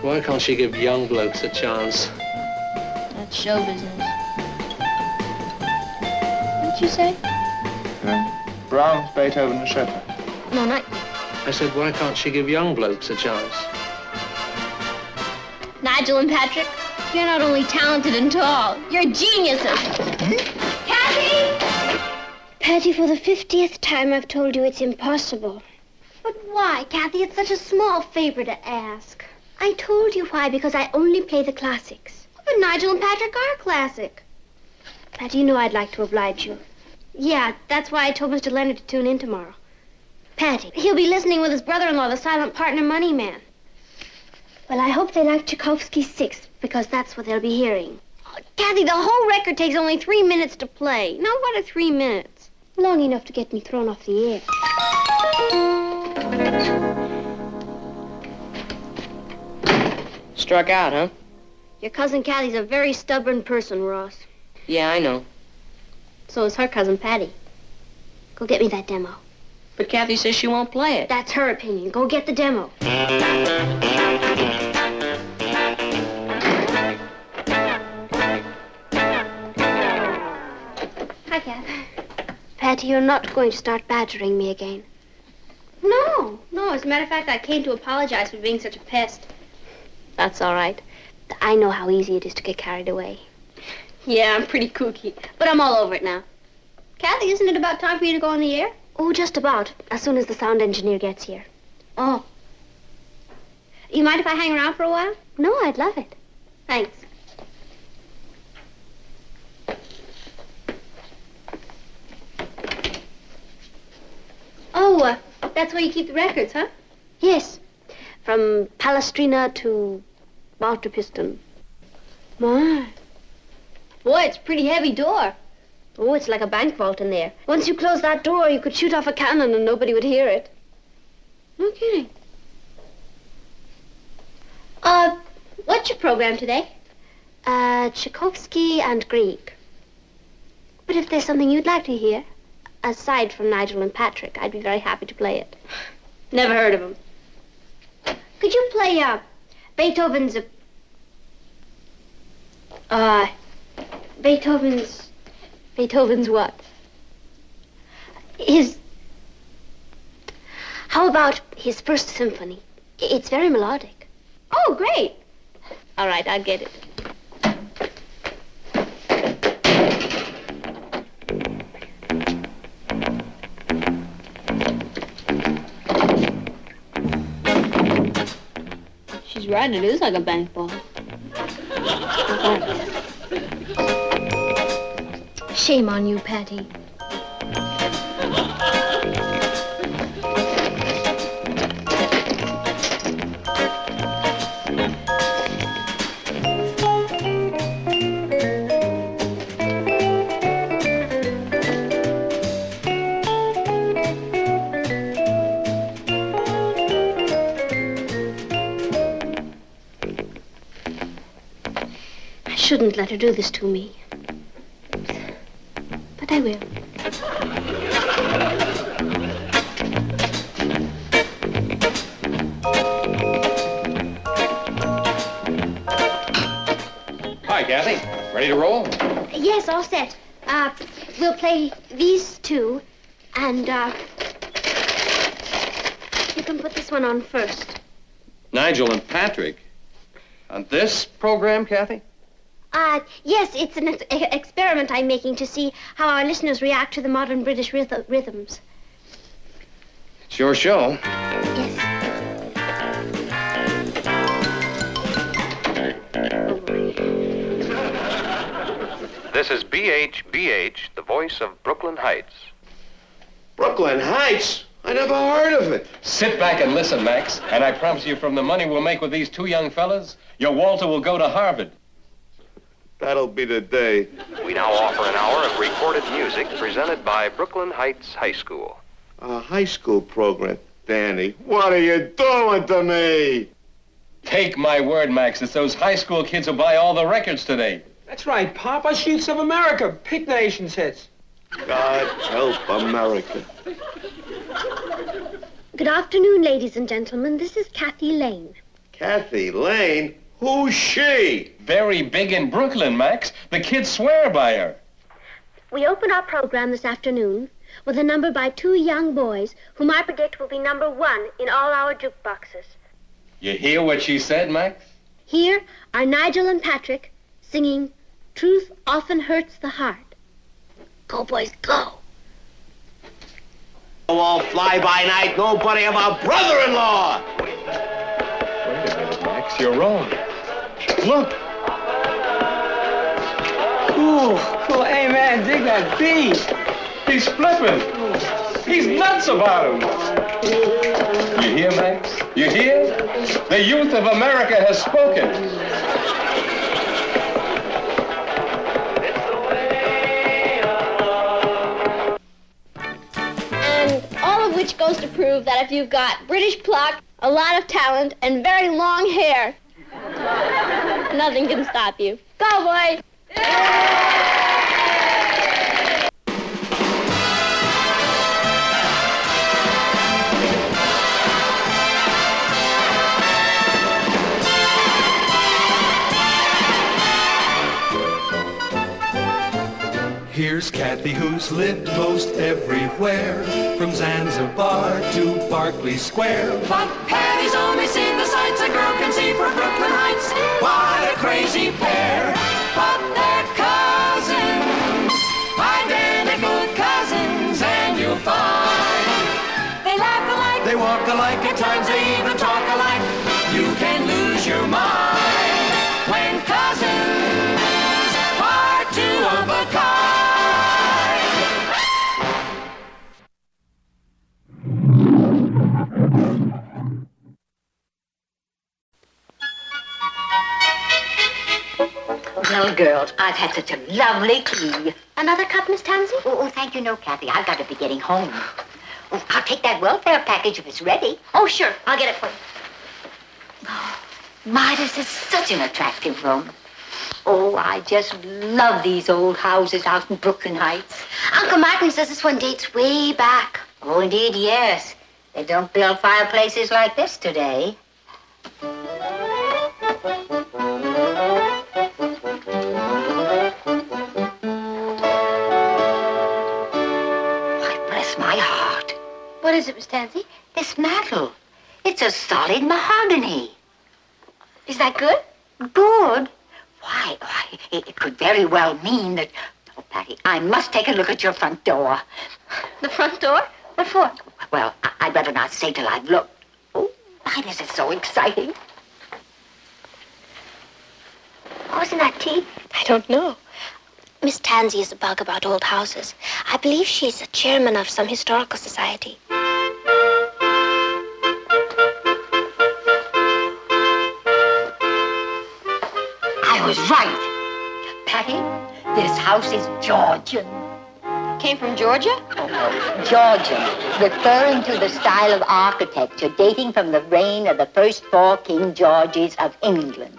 Why can't she give young blokes a chance? That's show business. What'd you say? Brahms, Beethoven, and Chopin. No, not you. I said, why can't she give young blokes a chance? Nigel and Patrick, you're not only talented and tall, you're geniuses. Kathy! Patty, for the 50th time, I've told you it's impossible. But why, Kathy? It's such a small favor to ask. I told you why, because I only play the classics. But Nigel and Patrick are classic. Patty, you know I'd like to oblige you. Yeah, that's why I told Mr. Leonard to tune in tomorrow. Patty. He'll be listening with his brother-in-law, the silent partner money man. Well, I hope they like Tchaikovsky's Sixth, because that's what they'll be hearing. Oh, Kathy, the whole record takes only 3 minutes to play. Now, what are 3 minutes? Long enough to get me thrown off the air. Struck out, huh? Your cousin Kathy's a very stubborn person, Ross. Yeah, I know. So is her cousin Patty. Go get me that demo. But Kathy says she won't play it. That's her opinion. Go get the demo. Hi, Kath. Patty, you're not going to start badgering me again. No. As a matter of fact, I came to apologize for being such a pest. That's all right. I know how easy it is to get carried away. Yeah, I'm pretty kooky, but I'm all over it now. Kathy, isn't it about time for you to go on the air? Oh, just about. As soon as the sound engineer gets here. Oh. You mind if I hang around for a while? No, I'd love it. Thanks. Oh, that's where you keep the records, huh? Yes. From Palestrina to Walter Piston. My. Boy, it's a pretty heavy door. Oh, it's like a bank vault in there. Once you close that door, you could shoot off a cannon and nobody would hear it. No kidding. What's your program today? Tchaikovsky and Grieg. But if there's something you'd like to hear, aside from Nigel and Patrick, I'd be very happy to play it. Never heard of them. Could you play Beethoven's what? How about his first symphony? It's very melodic. Oh, great. All right, I'll get it. She's right, it is like a bank ball. Shame on you, Patty. I shouldn't let her do this to me. But I will. Hi, Kathy. Ready to roll? Yes, all set. We'll play these two, and, you can put this one on first. Nigel and Patrick. On this program, Kathy? Yes, it's an experiment I'm making to see how our listeners react to the modern British rhythms. It's your show. Yes. This is BHBH, the voice of Brooklyn Heights. Brooklyn Heights? I never heard of it. Sit back and listen, Max, and I promise you from the money we'll make with these two young fellas, your Walter will go to Harvard. That'll be the day. We now offer an hour of recorded music presented by Brooklyn Heights High School. A high school program. Danny, what are you doing to me? Take my word, Max, it's those high school kids who buy all the records today. That's right, Papa. Sheets of America. Pick Nations hits. God help America. Good afternoon, ladies and gentlemen. This is Kathy Lane. Kathy Lane? Who's she? Very big in Brooklyn, Max. The kids swear by her. We open our program this afternoon with a number by two young boys whom I predict will be number one in all our jukeboxes. You hear what she said, Max? Here are Nigel and Patrick singing Truth Often Hurts the Heart. Go, boys, go. All fly-by-night, nobody of our brother-in-law. Wait a minute, Max. You're wrong. Look. Ooh, cool. Hey, man, dig that beat. He's flipping. He's nuts about him. You hear, Max? You hear? The youth of America has spoken. Which goes to prove that if you've got British pluck, a lot of talent, and very long hair, nothing can stop you. Go, boys! Here's Kathy, who's lived most everywhere, from Zanzibar to Berkeley Square. But Patty's only seen the sights a girl can see from Brooklyn Heights. What a crazy pair! But they're cousins, identical cousins, and you'll find they laugh alike, They walk alike, at times they even talk alike. You can lose your mind when cousins are two of a kind. Well, girls, I've had such a lovely tea. Another cup, Miss Tansy? Oh, thank you, no, Kathy. I've got to be getting home. Oh, I'll take that welfare package if it's ready. Oh, sure. I'll get it for you. Oh, my, this is such an attractive room. Oh, I just love these old houses out in Brooklyn Heights. Uncle Martin says this one dates way back. Oh, indeed, yes. They don't build fireplaces like this today. is it, Miss Tansy? This mantel. It's a solid mahogany. Is that good? Good? Why, it could very well mean that... Oh, Patty, I must take a look at your front door. The front door? What for? Well, I'd better not say till I've looked. Oh, why, this is so exciting. Oh, isn't that tea? I don't know. Miss Tansy is a bug about old houses. I believe she's a chairman of some historical society. I was right. Patty, this house is Georgian. Came from Georgia? Georgian, referring to the style of architecture dating from the reign of the first 4 King Georges of England.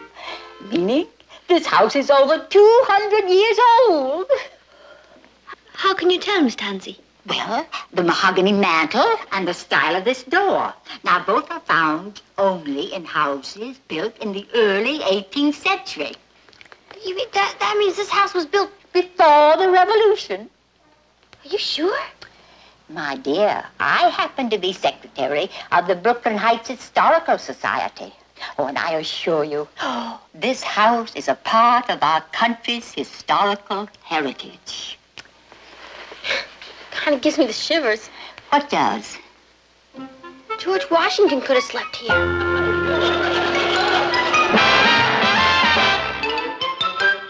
Meaning, this house is over 200 years old. How can you tell, Miss Tansy? Well, the mahogany mantel and the style of this door. Now, both are found only in houses built in the early 18th century. You mean that means this house was built before the Revolution? Are you sure? My dear, I happen to be secretary of the Brooklyn Heights Historical Society. Oh, and I assure you, this house is a part of our country's historical heritage. Kind of gives me the shivers. What does? George Washington could have slept here.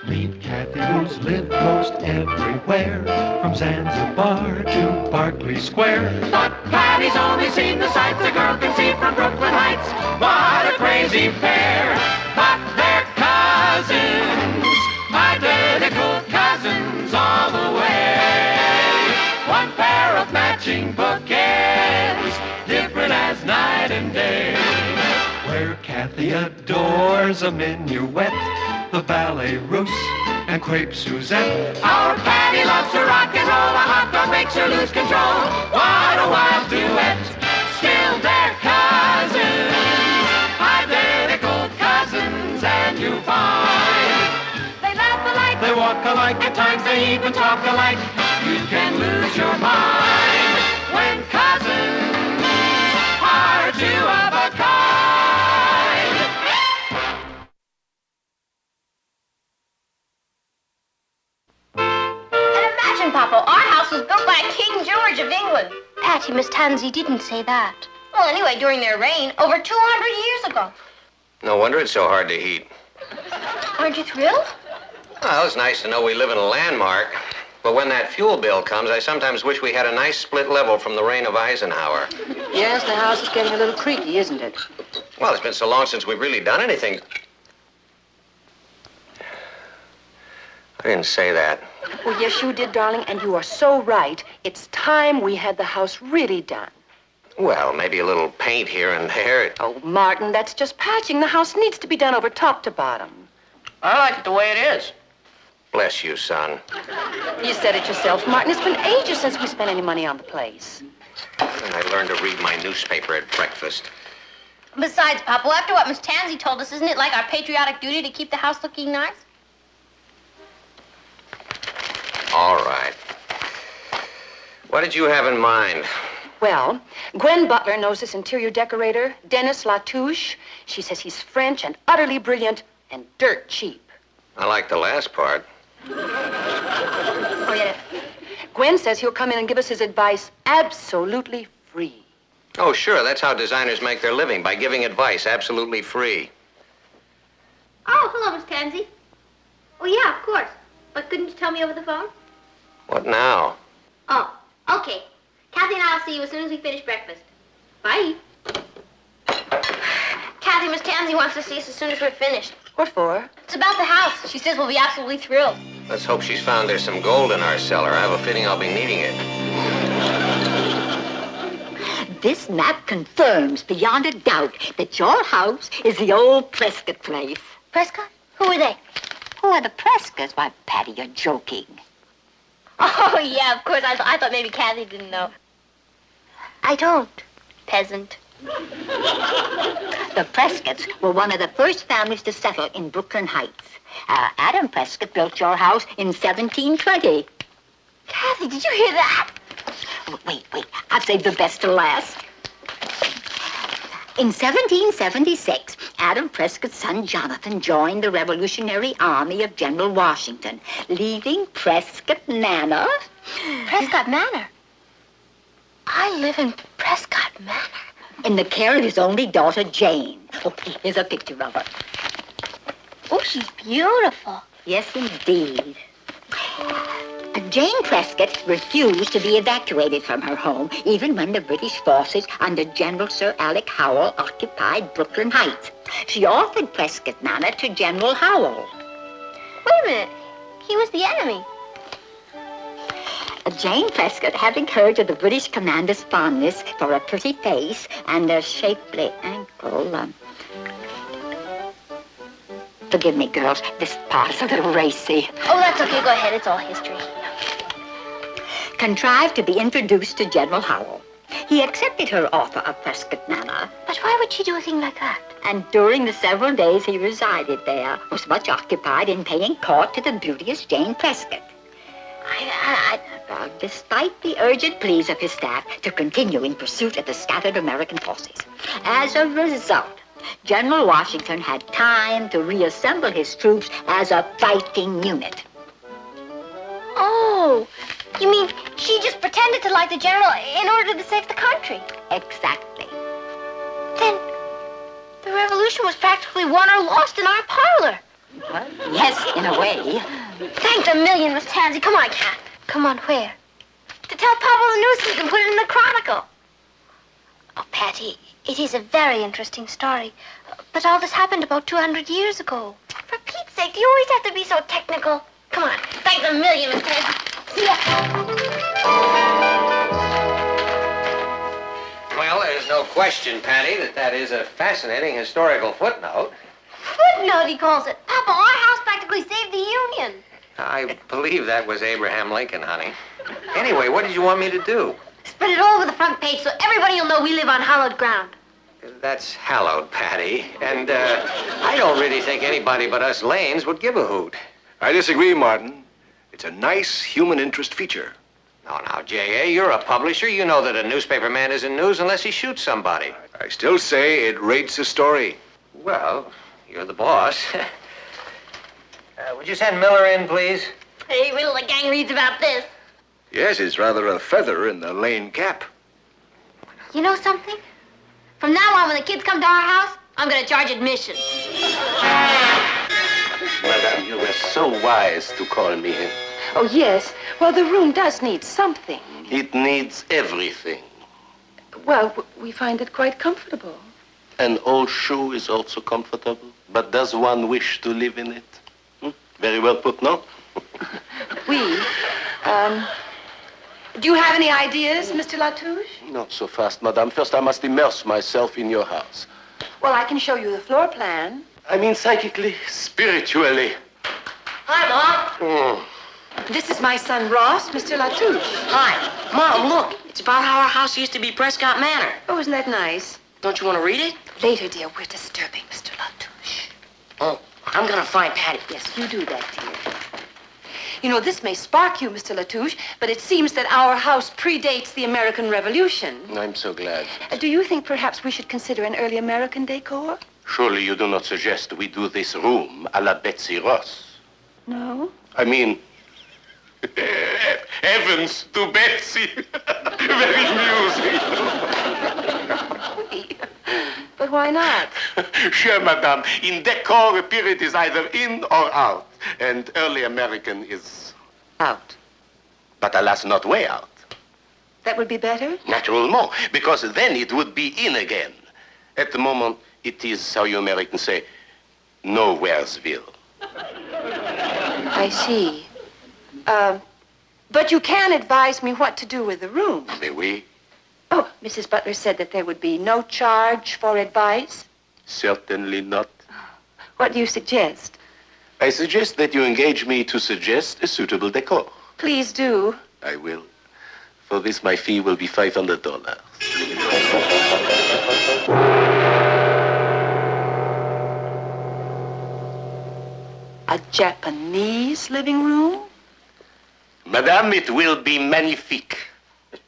Meet Kathy, who's lived most everywhere, from Zanzibar to Berkeley Square. But Patty's only seen the sights a girl can see from Brooklyn Heights. What a crazy pair! But they're cousins, identical cousins all the way. One pair of matching bookends, different as night and day. Where Kathy adores a minuet, the ballet russe, and crepe Suzette. Our Patty loves to rock and roll, a hot dog makes her lose control. What a wild duet, still they're cousins, identical cousins, and you find they laugh alike, they walk alike, at times they even talk alike. You can lose your mind when cousins are two of a kind. Papa, our house was built by King George of England. Patty, Miss Tansy didn't say that. Well, anyway, during their reign, over 200 years ago. No wonder it's so hard to heat. Aren't you thrilled? Well, it's nice to know we live in a landmark. But when that fuel bill comes, I sometimes wish we had a nice split level from the reign of Eisenhower. Yes, the house is getting a little creaky, isn't it? Well, it's been so long since we've really done anything. I didn't say that. Well, yes, you did, darling, and you are so right. It's time we had the house really done. Well, maybe a little paint here and there. Oh, Martin, that's just patching. The house needs to be done over top to bottom. I like it the way it is. Bless you, son. You said it yourself, Martin. It's been ages since we spent any money on the place. And I learned to read my newspaper at breakfast. Besides, Papa, after what Miss Tansy told us, isn't it like our patriotic duty to keep the house looking nice? All right. What did you have in mind? Well, Gwen Butler knows this interior decorator, Dennis Latouche. She says he's French and utterly brilliant and dirt cheap. I like the last part. Forget it. Gwen says he'll come in and give us his advice absolutely free. Oh, sure. That's how designers make their living, by giving advice absolutely free. Oh, hello, Miss Tansy. Oh, yeah, of course. But couldn't you tell me over the phone? What now? Oh, okay. Kathy and I'll see you as soon as we finish breakfast. Bye. Kathy, Miss Tansy wants to see us as soon as we're finished. What for? It's about the house. She says we'll be absolutely thrilled. Let's hope she's found there's some gold in our cellar. I have a feeling I'll be needing it. This map confirms beyond a doubt that your house is the old Prescott place. Prescott? Who are they? Who are the Prescotts? Why, Patty, you're joking. Oh, yeah, of course. I thought maybe Kathy didn't know. I don't, peasant. The Prescotts were one of the first families to settle in Brooklyn Heights. Adam Prescott built your house in 1720. Kathy, did you hear that? Wait. I'll save the best to last. In 1776, Adam Prescott's son Jonathan joined the Revolutionary Army of General Washington, leaving Prescott Manor. Prescott Manor? I live in Prescott Manor. In the care of his only daughter, Jane. Oh, here's a picture of her. Oh, she's beautiful. Yes, indeed. Jane Prescott refused to be evacuated from her home, even when the British forces under General Sir Alec Howell occupied Brooklyn Heights. She offered Prescott Manor to General Howell. Wait a minute. He was the enemy. Jane Prescott, having heard of the British commander's fondness for a pretty face and a shapely ankle, forgive me, girls, this part is a little racy. Oh, that's okay. Go ahead. It's all history. Contrived to be introduced to General Howell. He accepted her offer of Prescott Manor. But why would she do a thing like that? And during the several days he resided there, was much occupied in paying court to the beauteous Jane Prescott. Despite the urgent pleas of his staff to continue in pursuit of the scattered American forces. As a result, General Washington had time to reassemble his troops as a fighting unit. Oh, you mean she just pretended to like the general in order to save the country? Exactly. Then the revolution was practically won or lost in our parlor. What? Yes, in a way. Thanks a million, Miss Tansy. Come on, Cat. Come on, where? To tell Papa the news so he can put it in the Chronicle. Oh, Patty, it is a very interesting story. But all this happened about 200 years ago. For Pete's sake, do you always have to be so technical? Come on. Thanks a million, Miss Tansy. See ya. Well, there's no question, Patty, that is a fascinating historical footnote. Footnote, he calls it. Papa, our house practically saved the Union. I believe that was Abraham Lincoln, honey. Anyway, what did you want me to do? Spread it all over the front page so everybody will know we live on hallowed ground. That's hallowed, Patty. And I don't really think anybody but us Lanes would give a hoot. I disagree, Martin. It's a nice human interest feature. Now, J.A., you're a publisher. You know that a newspaper man isn't news unless he shoots somebody. I still say it rates a story. Well, you're the boss. Would you send Miller in, please? Hey, wait till the gang reads about this. Yes, it's rather a feather in the Lane cap. You know something? From now on, when the kids come to our house, I'm going to charge admission. Madame, you were so wise to call me in. Oh, yes. Well, the room does need something. It needs everything. Well, we find it quite comfortable. An old shoe is also comfortable, but does one wish to live in it? Very well put, no? Do you have any ideas, Mr. Latouche? Not so fast, Madame. First, I must immerse myself in your house. Well, I can show you the floor plan. I mean psychically, spiritually. Hi, Mom. This is my son, Ross, Mr. Latouche. Hi. Mom, look. It's about how our house used to be Prescott Manor. Oh, isn't that nice? Don't you want to read it? Later, dear. We're disturbing Mr. Latouche. Oh, I'm going to find Patty. Yes, you do that, dear. You know, this may spark you, Mr. Latouche, but it seems that our house predates the American Revolution. I'm so glad. Do you think perhaps we should consider an early American decor? Surely you do not suggest we do this room a la Betsy Ross? No. I mean, heavens to Betsy. Very amusing. But why not? Sure, Madame. In decor, a period is either in or out. And early American is out. But alas, not way out. That would be better? Naturellement, because then it would be in again. At the moment, it is, how you Americans say, nowheresville. I see. But you can advise me what to do with the room. Mais oui. Oh, Mrs. Butler said that there would be no charge for advice. Certainly not. What do you suggest? I suggest that you engage me to suggest a suitable decor. Please do. I will. For this, my fee will be $500. A Japanese living room? Madame, it will be magnifique.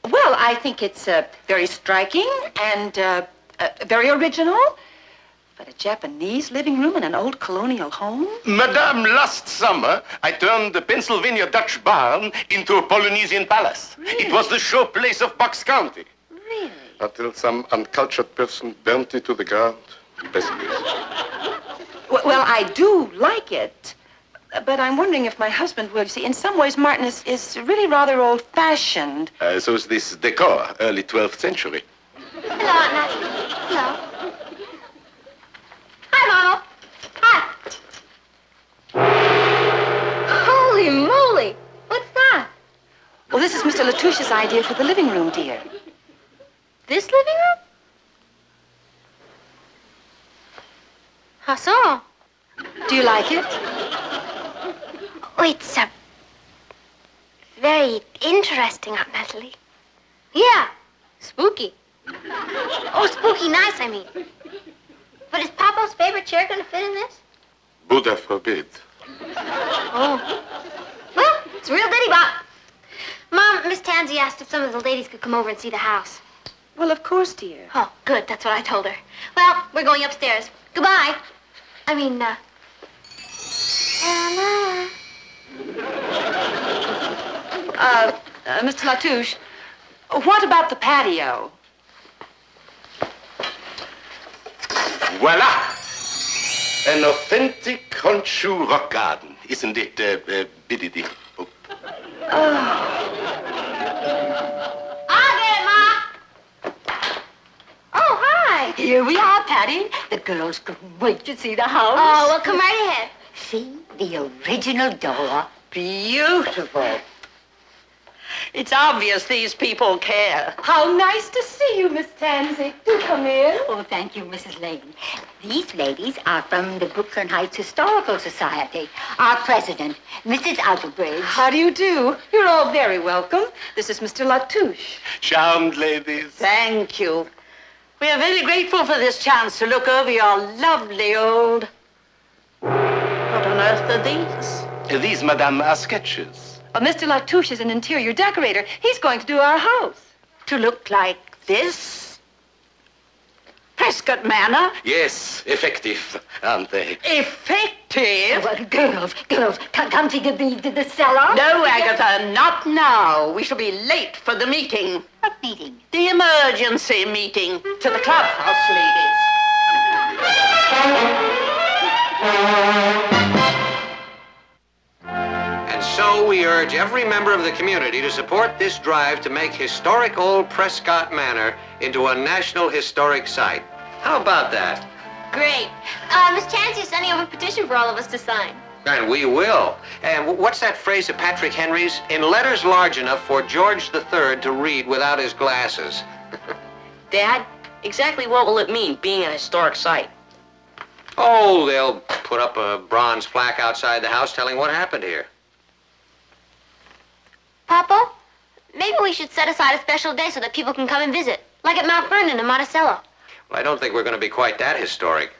Well, I think it's very striking and very original. But a Japanese living room in an old colonial home? Madame, last summer, I turned the Pennsylvania Dutch barn into a Polynesian palace. Really? It was the showplace of Bucks County. Really? Until some uncultured person burnt it to the ground. Best piece. Well, I do like it. But I'm wondering if my husband will. You see, in some ways, Martin is really rather old-fashioned. So is this decor, early 12th century. Hello, Aunt Natalie. Hello. Hi, Mama. Hi. Holy moly! What's that? Well, this is Mr. Latouche's idea for the living room, dear. This living room? How so? Do you like it? Oh, it's very interesting, Aunt Natalie. Yeah, spooky. Oh, spooky nice, I mean. But is Papa's favorite chair going to fit in this? Buddha forbid. Oh. Well, it's a real ditty bop. Mom, Miss Tansy asked if some of the ladies could come over and see the house. Well, of course, dear. Oh, good. That's what I told her. Well, we're going upstairs. Goodbye. I mean, Mr. Latouche, what about the patio? Voila! An authentic Honshu rock garden, isn't it, Biddy? Oh. I'll get it, Ma. Oh, hi. Here we are, Patty. The girls couldn't wait to see the house. Oh, well, come right ahead. See, the original door. Beautiful. It's obvious these people care. How nice to see you, Miss Tansy. Do come in. Oh, thank you, Mrs. Lane. These ladies are from the Brooklyn Heights Historical Society. Our president, Mrs. Outerbridge. How do you do? You're all very welcome. This is Mr. Latouche. Charmed ladies. Thank you. We are very grateful for this chance to look over your lovely old... What on earth are these? These, madame, are sketches. Mr. Latouche is an interior decorator. He's going to do our house. To look like this? Prescott Manor? Yes, effective, aren't they? Effective? Oh, girls, come to the cellar. No, Agatha, not now. We shall be late for the meeting. What meeting? The emergency meeting. To the clubhouse, ladies. So we urge every member of the community to support this drive to make historic old Prescott Manor into a National Historic Site. How about that? Great. Miss Tansy is sending over a petition for all of us to sign. And we will. And what's that phrase of Patrick Henry's? In letters large enough for George III to read without his glasses. Dad, exactly what will it mean, being a historic site? Oh, they'll put up a bronze plaque outside the house telling what happened here. Papa, maybe we should set aside a special day so that people can come and visit, like at Mount Vernon and Monticello. Well, I don't think we're going to be quite that historic.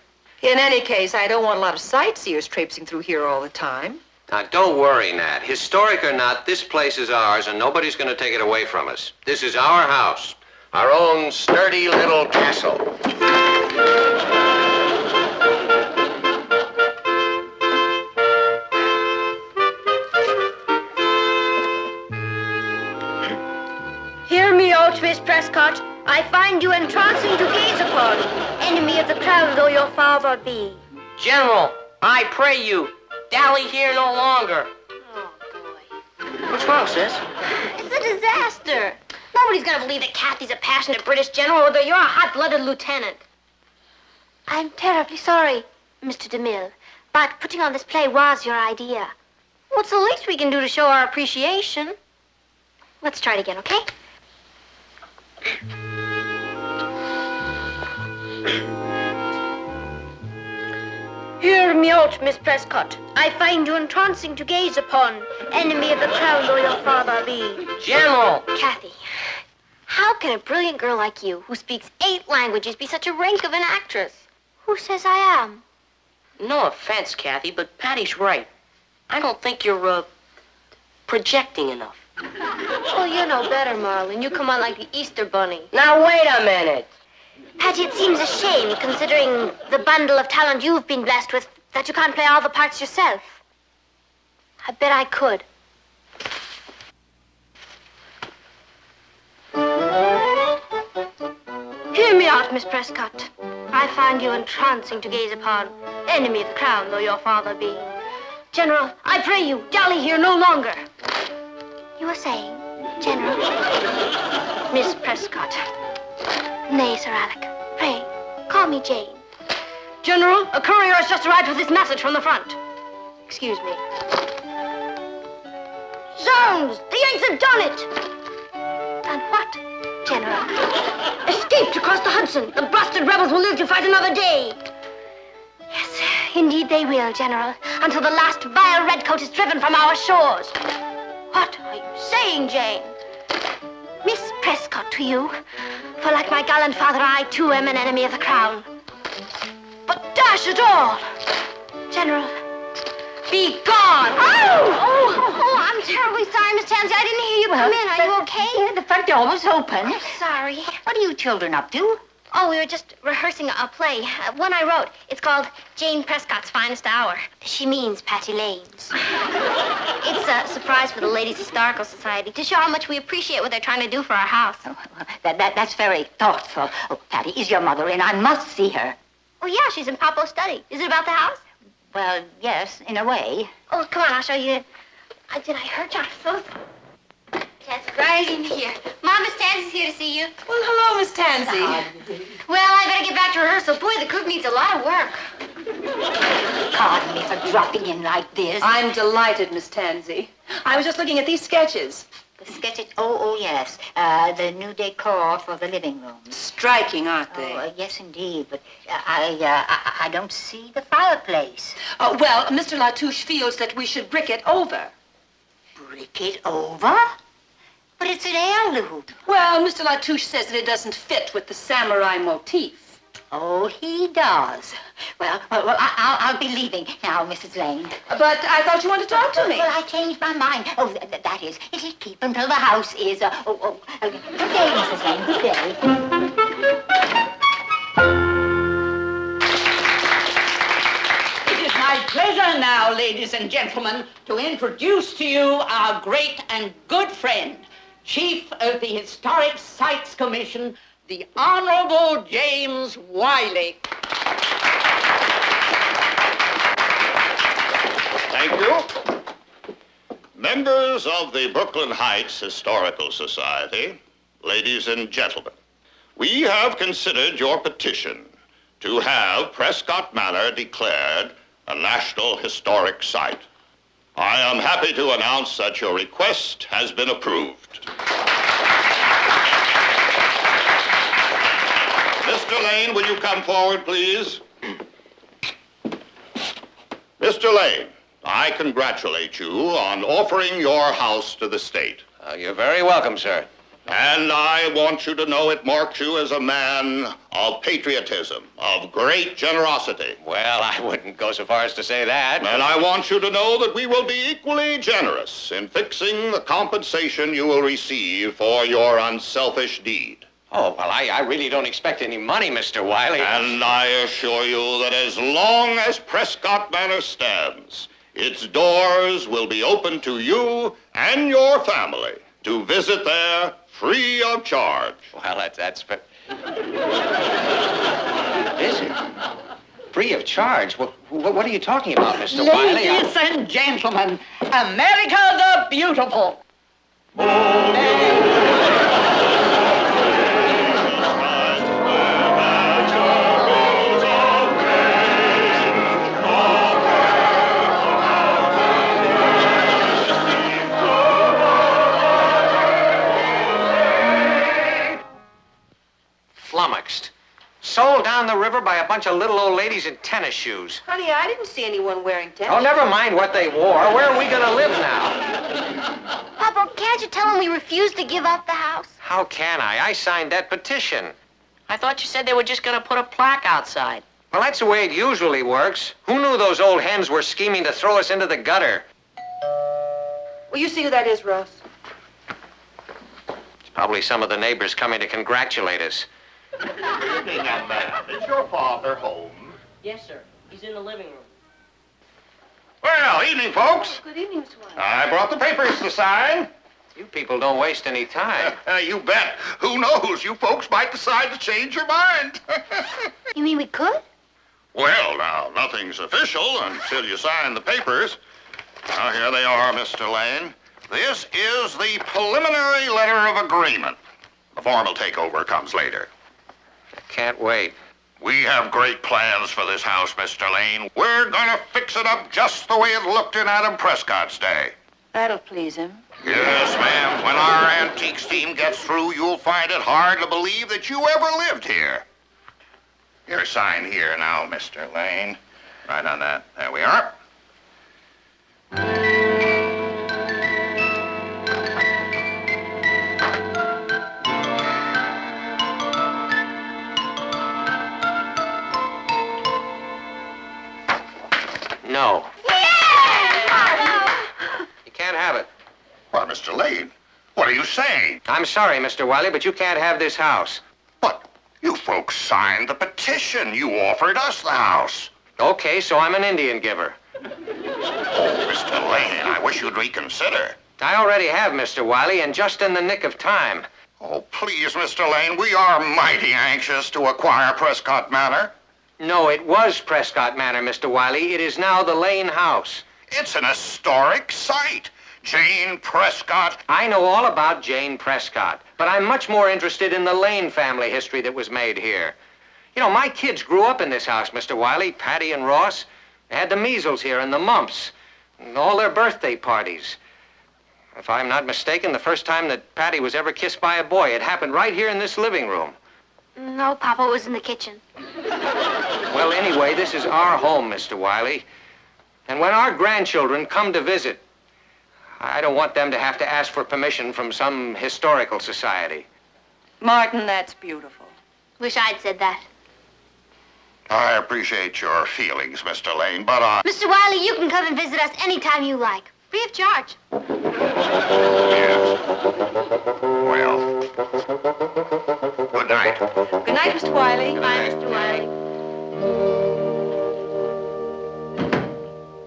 In any case, I don't want a lot of sightseers traipsing through here all the time. Now, don't worry, Nat. Historic or not, this place is ours, and nobody's going to take it away from us. This is our house, our own sturdy little castle. Hear me, O Miss Prescott. I find you entrancing to gaze upon, enemy of the crown though your father be. General, I pray you, dally here no longer. Oh, boy. What's wrong, sis? It's a disaster. Nobody's gonna believe that Kathy's a passionate British general or that you're a hot-blooded lieutenant. I'm terribly sorry, Mr. DeMille, but putting on this play was your idea. What's the least we can do to show our appreciation? Let's try it again, okay? Hear me out, Miss Prescott. I find you entrancing to gaze upon, enemy of the crown though your father be. General! Kathy, how can a brilliant girl like you, who speaks 8 languages, be such a rank of an actress? Who says I am? No offense, Kathy, but Patty's right. I don't think you're, projecting enough. Oh, you know better, Marlon. You come on like the Easter Bunny. Now, wait a minute. Patty, it seems a shame, considering the bundle of talent you've been blessed with, that you can't play all the parts yourself. I bet I could. Hear me out, Miss Prescott. I find you entrancing to gaze upon, enemy of the crown though your father be. General, I pray you, dally here no longer. You were saying, General? Miss Prescott. Nay, Sir Alec. Pray, call me Jane. General, a courier has just arrived with this message from the front. Excuse me. Zounds! The Yanks have done it! Done what, General? Escaped across the Hudson. The blasted rebels will live to fight another day. Yes, indeed they will, General, until the last vile redcoat is driven from our shores. What are you saying, Jane? Miss Prescott to you, for like my gallant father, I too am an enemy of the crown. But dash it all, General, be gone! Oh, I'm terribly sorry, Miss Tansy. I didn't hear you come in. Are you okay? The front door was open. I'm sorry. What are you children up to? Oh, we were just rehearsing a play. One I wrote. It's called Jane Prescott's Finest Hour. She means Patty Lane's. It's a surprise for the Ladies' Historical Society to show how much we appreciate what they're trying to do for our house. Oh, that's very thoughtful. Oh, Patty, is your mother in? I must see her. Oh, yeah, she's in Papa's study. Is it about the house? Well, yes, in a way. Oh, come on, I'll show you. Did I hurt you? So... That's right in here. Mom, Miss Tansy's here to see you. Well, hello, Miss Tansy. Well, I better get back to rehearsal. Boy, the cook needs a lot of work. Pardon me for dropping in like this. I'm delighted, Miss Tansy. I was just looking at these sketches. The sketches? Oh, yes. The new decor for the living room. Striking, aren't they? Oh, yes, indeed. But I don't see the fireplace. Oh, well, Mr. Latouche feels that we should brick it over. Brick it over? But it's an heirloom. Well, Mr. Latouche says that it doesn't fit with the samurai motif. Oh, he does. Well, I'll be leaving now, Mrs. Lane. But I thought you wanted to talk to me. Well, I changed my mind. Oh, that is, it'll keep until the house is... Good day, Mrs. Lane. Good day. It is my pleasure now, ladies and gentlemen, to introduce to you our great and good friend, Chief of the Historic Sites Commission, the Honorable James Wiley. Thank you. Members of the Brooklyn Heights Historical Society, ladies and gentlemen, we have considered your petition to have Prescott Manor declared a National Historic Site. I am happy to announce that your request has been approved. Mr. Lane, will you come forward, please? Mr. Lane, I congratulate you on offering your house to the state. You're very welcome, sir. And I want you to know it marks you as a man of patriotism, of great generosity. Well, I wouldn't go so far as to say that. And I want you to know that we will be equally generous in fixing the compensation you will receive for your unselfish deed. Oh, well, I really don't expect any money, Mr. Wiley. And I assure you that as long as Prescott Manor stands, its doors will be open to you and your family to visit there free of charge. Well, that's Visit? Free of charge? What are you talking about, Mr. Wiley? Ladies and gentlemen, America the Beautiful. Flummoxed. Sold down the river by a bunch of little old ladies in tennis shoes. Honey, I didn't see anyone wearing tennis. Oh, never mind what they wore. Where are we going to live now? Papa, can't you tell them we refuse to give up the house? How can I? I signed that petition. I thought you said they were just going to put a plaque outside. Well, that's the way it usually works. Who knew those old hens were scheming to throw us into the gutter? Will you see who that is, Rose? Probably some of the neighbors coming to congratulate us. Good evening, young man. Is your father home? Yes, sir. He's in the living room. Well, evening, folks. Good evening, Mr. Wiley. I brought the papers to sign. You people don't waste any time. You bet. Who knows? You folks might decide to change your mind. You mean we could? Well, now, nothing's official until you sign the papers. Now, here they are, Mr. Lane. This is the preliminary letter of agreement. The formal takeover comes later. Can't wait. We have great plans for this house, Mr. Lane. We're gonna fix it up just the way it looked in Adam Prescott's day. That'll please him. Yes, ma'am. When our antiques team gets through, you'll find it hard to believe that you ever lived here. Your sign here now, Mr. Lane. Right on that. There we are. No. You can't have it. Well, Mr. Lane, what are you saying? I'm sorry, Mr. Wiley, but you can't have this house. But you folks signed the petition. You offered us the house. Okay, so I'm an Indian giver. Oh, Mr. Lane, I wish you'd reconsider. I already have, Mr. Wiley, and just in the nick of time. Oh, please, Mr. Lane, we are mighty anxious to acquire Prescott Manor. No, it was Prescott Manor, Mr. Wiley. It is now the Lane House. It's an historic site. Jane Prescott. I know all about Jane Prescott, but I'm much more interested in the Lane family history that was made here. You know, my kids grew up in this house, Mr. Wiley, Patty and Ross. They had the measles here and the mumps, and all their birthday parties. If I'm not mistaken, the first time that Patty was ever kissed by a boy, it happened right here in this living room. No, Papa, it was in the kitchen. Well, anyway, this is our home, Mr. Wiley. And when our grandchildren come to visit, I don't want them to have to ask for permission from some historical society. Martin, that's beautiful. Wish I'd said that. I appreciate your feelings, Mr. Lane, but Mr. Wiley, you can come and visit us anytime you like. Free of charge. Yes. Well, good night. Good night, Mr. Wiley. Bye, Mr. Wiley.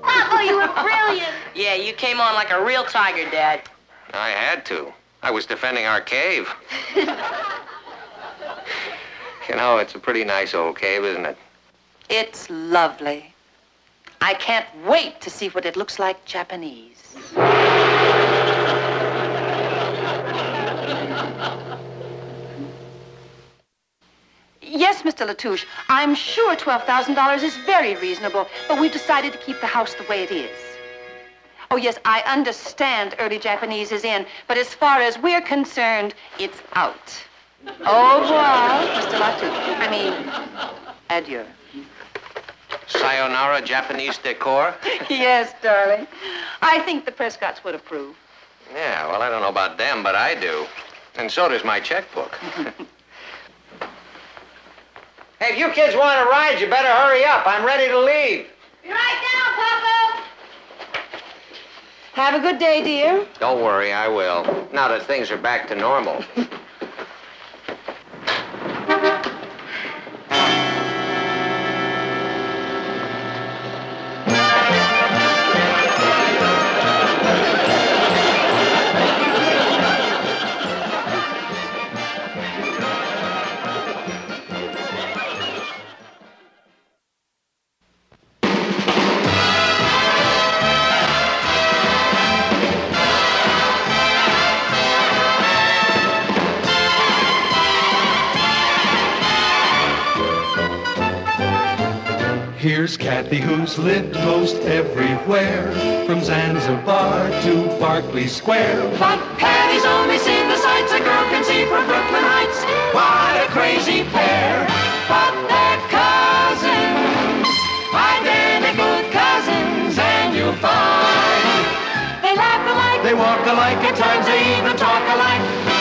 Papa, you were brilliant. Yeah, you came on like a real tiger, Dad. I had to. I was defending our cave. You know, it's a pretty nice old cave, isn't it? It's lovely. I can't wait to see what it looks like Japanese. Yes, Mr. Latouche, I'm sure $12,000 is very reasonable, but we've decided to keep the house the way it is. Oh, yes, I understand early Japanese is in, but as far as we're concerned, it's out. Au revoir, Mr. Latouche. I mean, adieu. Sayonara Japanese decor? Yes, darling. I think the Prescotts would approve. Yeah, well, I don't know about them, but I do. And so does my checkbook. Hey, if you kids want to ride, you better hurry up. I'm ready to leave. Be right down, Papa. Have a good day, dear. Don't worry, I will. Now that things are back to normal. Here's Kathy, who's lived most everywhere, from Zanzibar to Berkeley Square. But Patty's only seen the sights a girl can see from Brooklyn Heights. What a crazy pair, but they're cousins, identical cousins, and you'll find they laugh alike, they walk alike, at times they even talk alike.